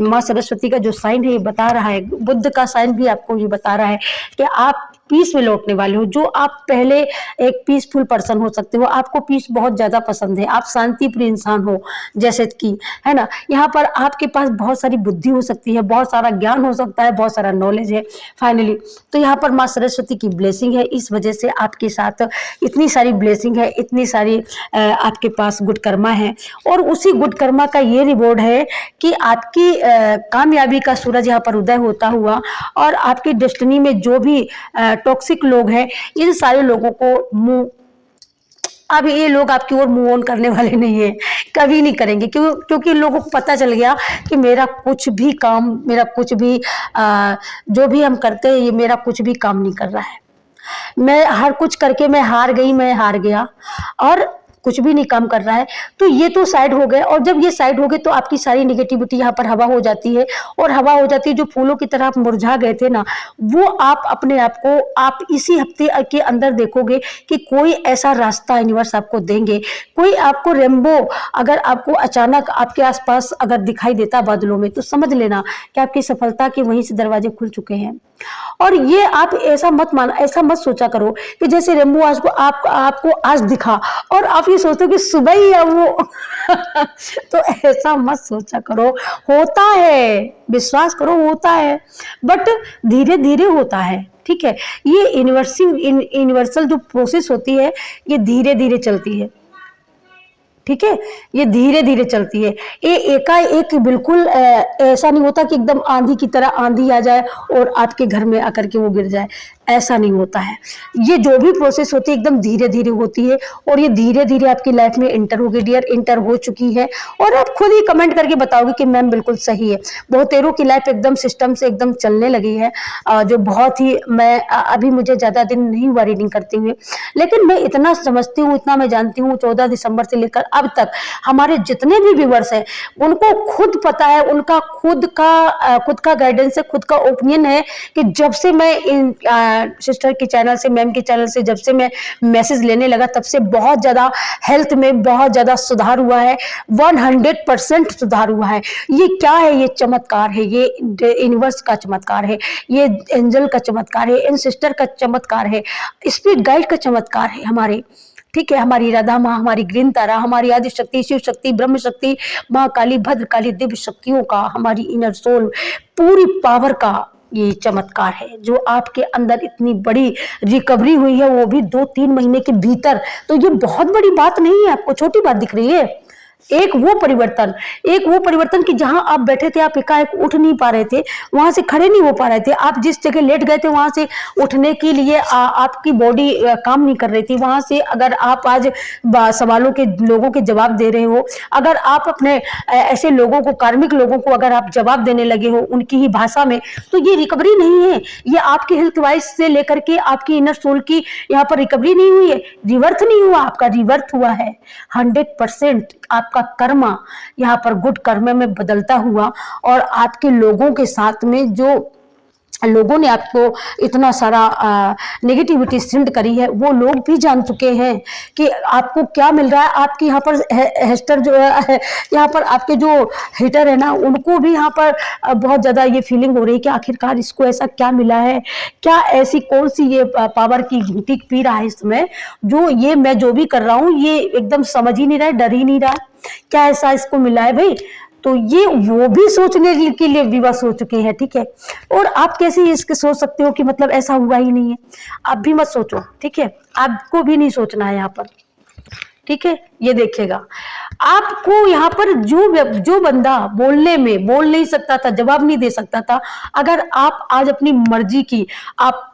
A: माँ सरस्वती का जो साइन है ये बता रहा है, बुद्ध का साइन भी आपको ये बता रहा है कि आप पीस में लौटने वाले हो। जो आप पहले एक पीसफुल पर्सन हो सकते हो, आपको पीस बहुत ज्यादा पसंद है, आप शांति प्रिय इंसान हो जैसे कि, है ना। यहाँ पर आपके पास बहुत सारी बुद्धि हो सकती है, बहुत सारा ज्ञान हो सकता है, बहुत सारा नॉलेज है फाइनली। तो यहाँ पर माँ सरस्वती की ब्लेसिंग है, इस वजह से आपके साथ इतनी सारी ब्लेसिंग है, इतनी सारी आपके पास गुड कर्मा है। और उसी गुड कर्मा का ये रिवॉर्ड है कि आपकी कामयाबी का सूरज यहाँ पर उदय होता हुआ, और आपकी डेस्टिनी में जो भी टॉक्सिक लोग हैं, इन सारे लोगों को अब ये लोग आपकी ओर मूव ऑन करने वाले नहीं है, कभी नहीं करेंगे, क्योंकि लोगों को पता चल गया कि मेरा कुछ भी काम, मेरा कुछ भी जो भी हम करते हैं, ये मेरा कुछ भी काम नहीं कर रहा है। मैं हर कुछ करके मैं हार गई, मैं हार गया। और कुछ भी नहीं काम कर रहा है, तो ये तो साइड हो गए। और जब ये साइड हो गए तो आपकी सारी नेगेटिविटी यहाँ पर हवा हो जाती है, और हवा हो जाती है, जो फूलों की तरह आप मुरझा गए थे ना, वो आप अपने आप को आप इसी हफ्ते के अंदर देखोगे कि कोई ऐसा रास्ता यूनिवर्स आपको देंगे, कोई आपको रेनबो अगर आपको अचानक आपके आसपास अगर दिखाई देता बादलों में, तो समझ लेना कि आपकी सफलता के वहीं से दरवाजे खुल चुके हैं। और ये आप ऐसा मत मानो, ऐसा मत सोचा करो कि जैसे रेनबो आज को आपको आज दिखा और आप ये सोचते हो कि सुबह ही है वो तो ऐसा मत सोचा करो, होता है, विश्वास करो होता है, बट धीरे धीरे होता है, ठीक है। ये यूनिवर्सल जो प्रोसेस होती है, ये धीरे धीरे चलती है, ठीक है, ये धीरे धीरे चलती है। ये एकाएक बिल्कुल ऐसा नहीं होता कि एकदम आंधी की तरह आंधी आ जाए और आपके घर में आकर के वो गिर जाए, ऐसा नहीं होता है। ये जो भी प्रोसेस होती है एकदम धीरे धीरे होती है, और ये धीरे धीरे आपकी लाइफ में इंटर होगी डियर, इंटर हो चुकी है, और आप खुद ही कमेंट करके बताओगे कि मैम बिल्कुल सही है। बहुतेरों की लाइफ एकदम सिस्टम से एकदम चलने लगी है, जो बहुत ही मैं अभी मुझे ज्यादा दिन नहीं हुआ रीडिंग करते हुए, लेकिन मैं इतना समझती हूँ, इतना मैं जानती हूँ, 14 दिसंबर से लेकर अब तक हमारे जितने भी व्यूअर्स हैं उनको खुद पता है, उनका खुद का गाइडेंस है, खुद का ओपिनियन है कि जब से मैं इन सिस्टर के चैनल से, मैम के चैनल से जब से मैं मैसेज लेने लगा, तब से बहुत ज्यादा हेल्थ में बहुत ज्यादा सुधार हुआ है, 100% सुधार हुआ है। ये क्या है? ये चमत्कार है, ये यूनिवर्स का चमत्कार है, ये एंजल का चमत्कार है, इन सिस्टर का चमत्कार है, स्पिरिट गाइड का चमत्कार है हमारे, ठीक है। हमारी राधा माँ, हमारी ग्रीन तारा, हमारी आदि शक्ति, शिव शक्ति, ब्रह्म शक्ति, माँ काली, भद्र काली, दिव्य शक्तियों का, हमारी इनर सोल, पूरी पावर का ये चमत्कार है, जो आपके अंदर इतनी बड़ी रिकवरी हुई है, वो भी 2-3 महीने के भीतर। तो ये बहुत बड़ी बात नहीं है, आपको छोटी बात दिख रही है। एक वो परिवर्तन कि जहां आप बैठे थे, आप एकाएक उठ नहीं पा रहे थे, वहां से खड़े नहीं हो पा रहे थे, आप जिस जगह लेट गए थे वहां से उठने के लिए आपकी बॉडी काम नहीं कर रही थी, वहां से अगर आप आज सवालों के लोगों के जवाब दे रहे हो, अगर आप अपने ऐसे लोगों को, कार्मिक लोगों को अगर आप जवाब देने लगे हो उनकी ही भाषा में, तो ये रिकवरी नहीं है, ये आपके हेल्थ वाइज से लेकर के आपकी इनर सोल की यहाँ पर रिकवरी नहीं हुई है, रिवर्थ नहीं हुआ, आपका रिवर्थ हुआ है 100%। आपका कर्मा यहाँ पर गुड कर्म में बदलता हुआ, और आपके लोगों के साथ में जो लोगों ने आपको इतना सारा नेगेटिविटी सेंड करी है, वो लोग भी जान चुके हैं कि आपको क्या मिल रहा है। आपके यहाँ पर हेस्टर जो है, यहाँ पर आपके जो हेटर है ना, उनको भी यहाँ पर बहुत ज़्यादा ये फीलिंग हो रही है कि आखिरकार इसको ऐसा क्या मिला है, क्या ऐसी कौन सी ये पावर की घंटी पी रहा है इसमें, जो ये मैं जो भी कर रहा हूँ ये एकदम समझ ही नहीं रहा है, डर ही नहीं रहा, क्या ऐसा इसको मिला है भाई। तो ये वो भी सोचने के लिए विवश हो चुके हैं, ठीक है। और आप कैसे इसके सोच सकते हो कि मतलब ऐसा हुआ ही नहीं है, आप भी मत सोचो, ठीक है, आपको भी नहीं सोचना है यहाँ पर, ठीक है। ये देखिएगा, आपको यहाँ पर जो बंदा बोल नहीं सकता था, जवाब नहीं दे सकता था, अगर आप आज अपनी मर्जी की, आप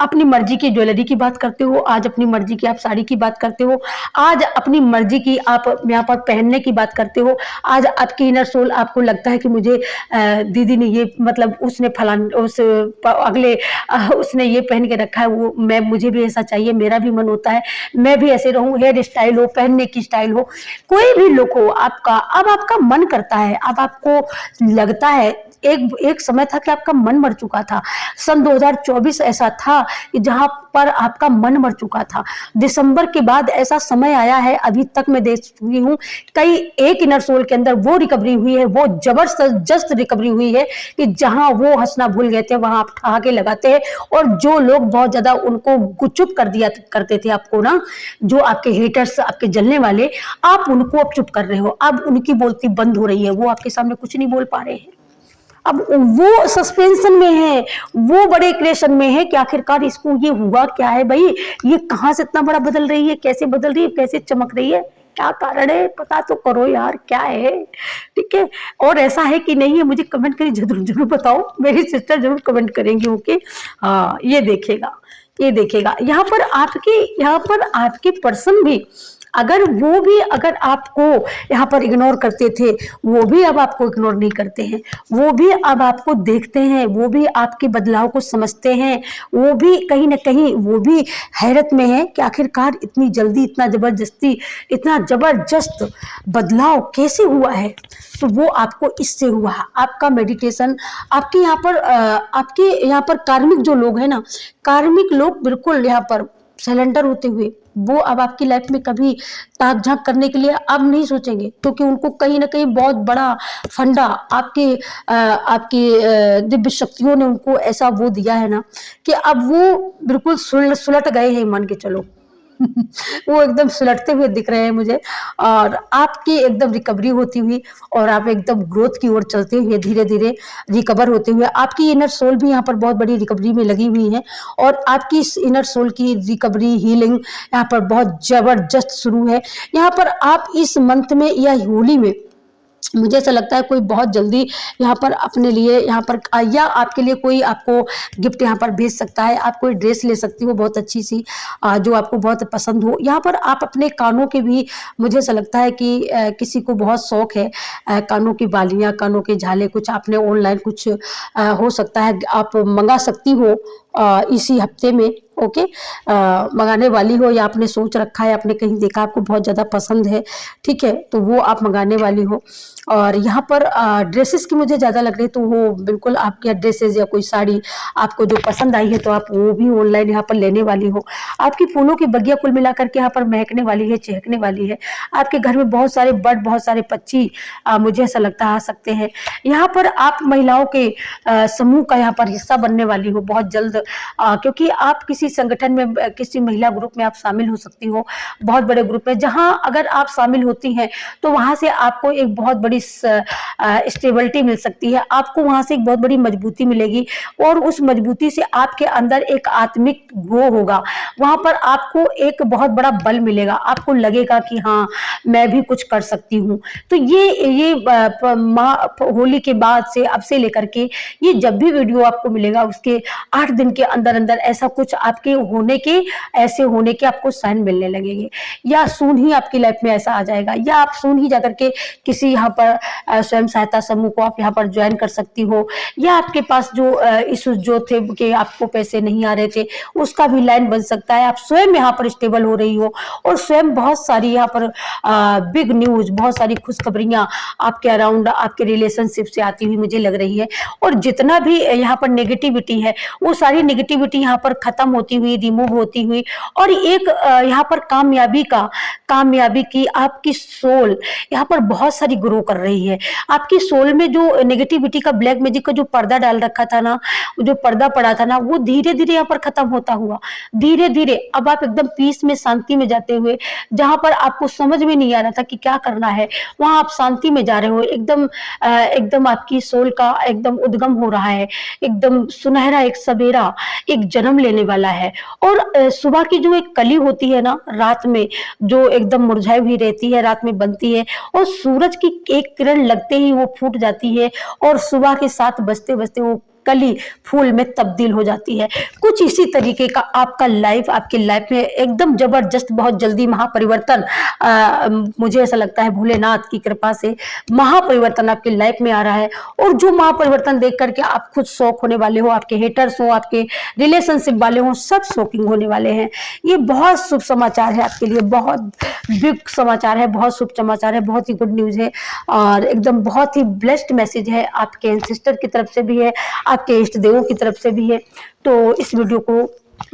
A: अपनी मर्जी की ज्वेलरी की बात करते हो, आज अपनी मर्जी की आप साड़ी की बात करते हो, आज अपनी मर्जी की आप यहाँ पर पहनने की बात करते हो, आज आपकी इनर सोल आपको लगता है कि मुझे दीदी ने ये मतलब उसने उसने ये पहन के रखा है, वो मुझे भी ऐसा चाहिए, मेरा भी मन होता है मैं भी ऐसे रहूं, हेयर स्टाइल हो, पहनने की स्टाइल हो, कोई भी लुक हो आपका, अब आपका मन करता है, अब आपको लगता है, एक समय था कि आपका मन मर चुका था। सन 2024 ऐसा था कि जहां पर आपका मन मर चुका था। दिसंबर के बाद ऐसा समय आया है, अभी तक मैं देख चुकी हूँ कई एक इनर सोल के अंदर वो रिकवरी हुई है, वो जबरदस्त रिकवरी हुई है कि जहां वो हंसना भूल गए थे वहां आप ठहाके लगाते हैं, और जो लोग बहुत ज्यादा उनको गुचुप कर दिया करते थे आपको ना, जो आपके हेटर्स, आपके जलने वाले, आप उनको अब चुप कर रहे हो, अब उनकी बोलती बंद हो रही है, वो आपके सामने कुछ नहीं बोल पा रहे हैं, अब वो सस्पेंशन में है, वो बड़े क्रिएशन में है कि आखिरकार इसको ये हुआ क्या है भाई, ये कहां से इतना बड़ा बदल रही है, कैसे बदल रही है, कैसे चमक रही है, क्या कारण है, पता तो करो यार क्या है, ठीक है। और ऐसा है कि नहीं है, मुझे कमेंट करिए, जरूर बताओ, मेरी सिस्टर जरूर कमेंट करेंगी, ओके। हाँ, ये देखेगा यहाँ पर आपके पर्सन भी अगर वो भी अगर आपको यहाँ पर इग्नोर करते थे, वो भी अब आपको इग्नोर नहीं करते हैं, वो भी अब आपको देखते हैं, वो भी आपके बदलाव को समझते हैं, वो भी कहीं ना कहीं वो भी हैरत में है कि आखिरकार इतनी जल्दी, इतना जबरदस्त बदलाव कैसे हुआ है। तो वो आपको इससे हुआ, आपका मेडिटेशन, आपके यहाँ पर कार्मिक जो लोग हैं ना, कार्मिक लोग बिल्कुल यहाँ पर सरेंडर होते हुए वो अब आपकी लाइफ में कभी ताक झांक करने के लिए अब नहीं सोचेंगे, क्योंकि उनको कहीं ना कहीं बहुत बड़ा फंडा आपकी दिव्य शक्तियों ने उनको ऐसा वो दिया है ना कि अब वो बिल्कुल सुलट गए हैं, मान के चलो। वो एकदम सुलटते हुए दिख रहे हैं मुझे, और आपकी एकदम रिकवरी होती हुई, और आप एकदम ग्रोथ की ओर चलते हुए धीरे धीरे रिकवर होते हुए, आपकी इनर सोल भी यहाँ पर बहुत बड़ी रिकवरी में लगी हुई है, और आपकी इस इनर सोल की रिकवरी हीलिंग यहाँ पर बहुत जबरदस्त शुरू है। यहाँ पर आप इस मंथ में या होली में, मुझे ऐसा लगता है कोई बहुत जल्दी यहाँ पर अपने लिए यहाँ पर या आपके लिए कोई आपको गिफ्ट यहाँ पर भेज सकता है। आप कोई ड्रेस ले सकती हो बहुत अच्छी सी, जो आपको बहुत पसंद हो। यहाँ पर आप अपने कानों के भी, मुझे ऐसा लगता है कि किसी को बहुत शौक है कानों की बालियाँ, कानों के झाले, कुछ आपने ऑनलाइन कुछ हो सकता है आप मंगा सकती हो इसी हफ्ते में। ओके, मंगाने वाली हो, या आपने सोच रखा है, आपने कहीं देखा, आपको बहुत ज़्यादा पसंद है, ठीक है, तो वो आप मंगाने वाली हो। और यहाँ पर ड्रेसेस की मुझे ज़्यादा लग रही है, तो वो बिल्कुल आपके ड्रेसेस या कोई साड़ी आपको जो पसंद आई है, तो आप वो भी ऑनलाइन यहाँ पर लेने वाली हो। आपकी फूलों की बगिया कुल मिलाकर के यहाँ पर महकने वाली है, चहकने वाली है। आपके घर में बहुत सारे बर्ड, बहुत सारे पक्षी मुझे ऐसा लगता है आ सकते हैं। यहाँ पर आप महिलाओं के समूह का यहाँ पर हिस्सा बनने वाली हो बहुत जल्द, क्योंकि आप किसी संगठन में, किसी महिला ग्रुप में आप शामिल हो सकती हो, बहुत बड़े ग्रुप में, जहां अगर आप शामिल होती हैं तो वहां से आपको एक बहुत बड़ी स्टेबिलिटी मिल सकती है, आपको वहां से एक बहुत बड़ी मजबूती मिलेगी, और उस मजबूती से आपके अंदर एक आत्मिक ग्रो होगा। वहां पर आपको एक बहुत बड़ा बल मिलेगा, आपको लगेगा कि हाँ मैं भी कुछ कर सकती हूँ। तो ये होली के बाद से, अब से लेकर के ये जब भी वीडियो आपको मिलेगा उसके 8 दिन के अंदर अंदर ऐसा कुछ आपके ऐसे होने के आपको साइन मिलने लगेंगे, या सून ही आपकी लाइफ में ऐसा आ जाएगा, या आप सून ही जाकर के किसी यहाँ पर स्वयं सहायता समूह को आप यहाँ पर ज्वाइन कर सकती हो, या आपके पास जो इश्यूज जो थे कि आपको पैसे नहीं आ रहे थे, उसका भी लाइन बन सकता है। आप स्वयं यहाँ पर स्टेबल हो रही हो, और स्वयं बहुत सारी यहाँ पर बिग न्यूज, बहुत सारी खुशखबरियां आपके अराउंड, आपके रिलेशनशिप से आती हुई मुझे लग रही है। और जितना भी यहाँ पर नेगेटिविटी है, वो सारी नेगेटिविटी यहाँ पर खत्म होती हुई, रिमूव होती हुई, और एक यहाँ पर कामयाबी की आपकी सोल यहाँ पर बहुत सारी ग्रो कर रही है। आपकी सोल में जो नेगेटिविटी का, ब्लैक मैजिक का जो पर्दा डाल रखा था ना, जो पर्दा पड़ा था ना, वो धीरे धीरे यहाँ पर खत्म होता हुआ, धीरे धीरे अब आप एकदम पीस में, शांति में जाते हुए, जहां पर आपको समझ में नहीं आ रहा था कि क्या करना है, वहां आप शांति में जा रहे हो। एकदम आपकी सोल का एकदम उद्गम हो रहा है, एकदम सुनहरा एक सवेरा, एक जन्म लेने वाला है। और सुबह की जो एक कली होती है ना, रात में जो एकदम मुरझाई हुई रहती है, रात में बनती है, और सूरज की एक किरण लगते ही वो फूट जाती है, और सुबह के 7 बजते बजते वो कली फूल में तब्दील हो जाती है। कुछ इसी तरीके का आपकी लाइफ में एकदम जबरदस्त, बहुत जल्दी महापरिवर्तन, मुझे ऐसा लगता है भोलेनाथ की कृपा से महापरिवर्तन आपकी लाइफ में आ रहा है। और जो महापरिवर्तन देख करके आप खुद शॉक होने वाले हो, आपके हेटर्स हो, आपके रिलेशनशिप वाले हो, सब शॉकिंग होने वाले हैं। ये बहुत शुभ समाचार है आपके लिए, बहुत बिग समाचार है, बहुत शुभ समाचार है, बहुत ही गुड न्यूज है, और एकदम बहुत ही ब्लेस्ड मैसेज है। आपके एंसेस्टर की तरफ से भी है, आपके इष्ट देवों की तरफ से भी है। तो इस वीडियो को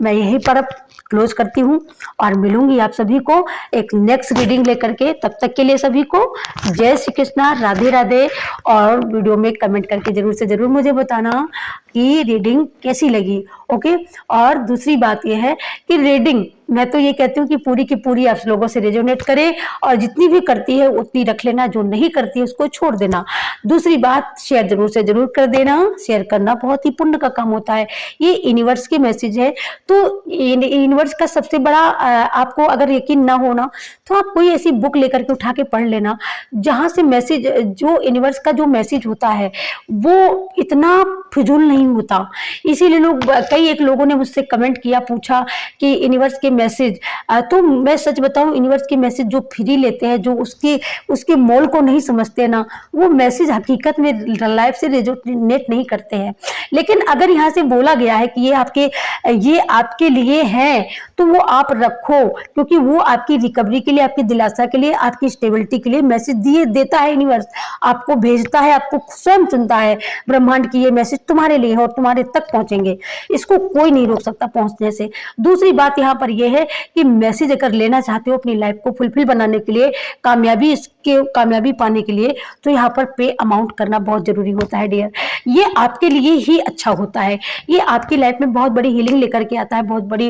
A: मैं यहीं पर क्लोज करती हूँ, और मिलूंगी आप सभी को एक नेक्स्ट रीडिंग लेकर के। तब तक के लिए सभी को जय श्री कृष्णा, राधे राधे। और वीडियो में कमेंट करके जरूर से जरूर मुझे बताना कि रीडिंग कैसी लगी। ओके, और दूसरी बात यह है कि रीडिंग मैं तो ये कहती हूँ कि पूरी की पूरी आप लोगों से रेजोनेट करे, और जितनी भी करती है उतनी रख लेना, जो नहीं करती है उसको छोड़ देना। दूसरी बात, शेयर जरूर से जरूर कर देना, शेयर करना बहुत ही पुण्य का काम होता है। ये यूनिवर्स की मैसेज है, तो यूनिवर्स का सबसे बड़ा, आपको अगर यकीन ना हो ना, तो आप कोई ऐसी बुक लेकर के उठा के पढ़ लेना, जहां से मैसेज, जो यूनिवर्स का जो मैसेज होता है वो इतना फिजूल नहीं होता। इसीलिए लोग, कई कई एक लोगों ने मुझसे कमेंट किया, पूछा कि यूनिवर्स के मैसेज, तो मैं सच बताऊं, यूनिवर्स के मैसेज जो फ्री लेते हैं, जो उसके उसके मोल को नहीं समझते ना, वो मैसेज हकीकत में लाइफ से रेजोनेट नहीं करते हैं। लेकिन अगर यहाँ से बोला गया है कि ये आपके लिए है, तो वो आप रखो, क्योंकि वो आपकी रिकवरी के लिए, आपकी दिलासा के लिए, आपकी स्टेबिलिटी के लिए मैसेज दिए देता है यूनिवर्स, आपको भेजता है, आपको स्वयं चुनता है ब्रह्मांड की ये मैसेज तुम्हारे लिए है और तुम्हारे तक पहुंचेंगे, इसको कोई नहीं रोक सकता पहुंचने से। दूसरी बात यहाँ पर यह है कि मैसेज अगर लेना चाहते हो अपनी लाइफ को फुलफिल बनाने के लिए, कामयाबी पाने के लिए, तो यहाँ पर पे अमाउंट करना बहुत जरूरी होता है डियर। ये आपके लिए ही अच्छा होता है, ये आपकी लाइफ में बहुत बड़ी हीलिंग लेकर के आता है, बहुत बड़ी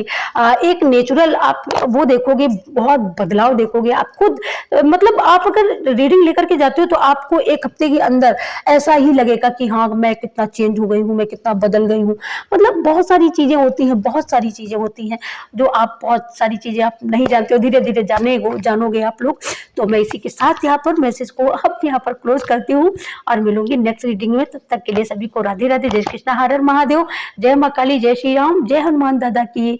A: एक नेचुरल आप वो देखोगे, बहुत बदलाव देखोगे आप खुद। मतलब आप अगर रीडिंग लेकर के जाते हो तो आपको एक हफ्ते के अंदर ऐसा ही लगेगा कि हाँ मैं कितना चेंज हो गई हूँ, मैं कितना बदल गई हूँ। मतलब बहुत सारी चीजें होती हैं, बहुत सारी चीजें होती हैं जो आप, बहुत सारी चीजें आप नहीं जानते हो, धीरे धीरे जानोगे आप लोग। तो मैं इसी के साथ यहाँ पर मैसेज को अब यहाँ पर क्लोज करती हूँ और मिलूंगी नेक्स्ट रीडिंग में। तब तक के लिए सभी को राधे राधे, जय कृष्णा, हर हर महादेव, जय माँ काली, जय श्री राम, जय हनुमान दादा की।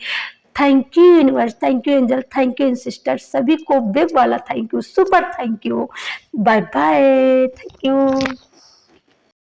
A: Thank you universe, thank you angel, thank you sister, सभी को बिग वाला thank you, super thank you, bye bye, thank you.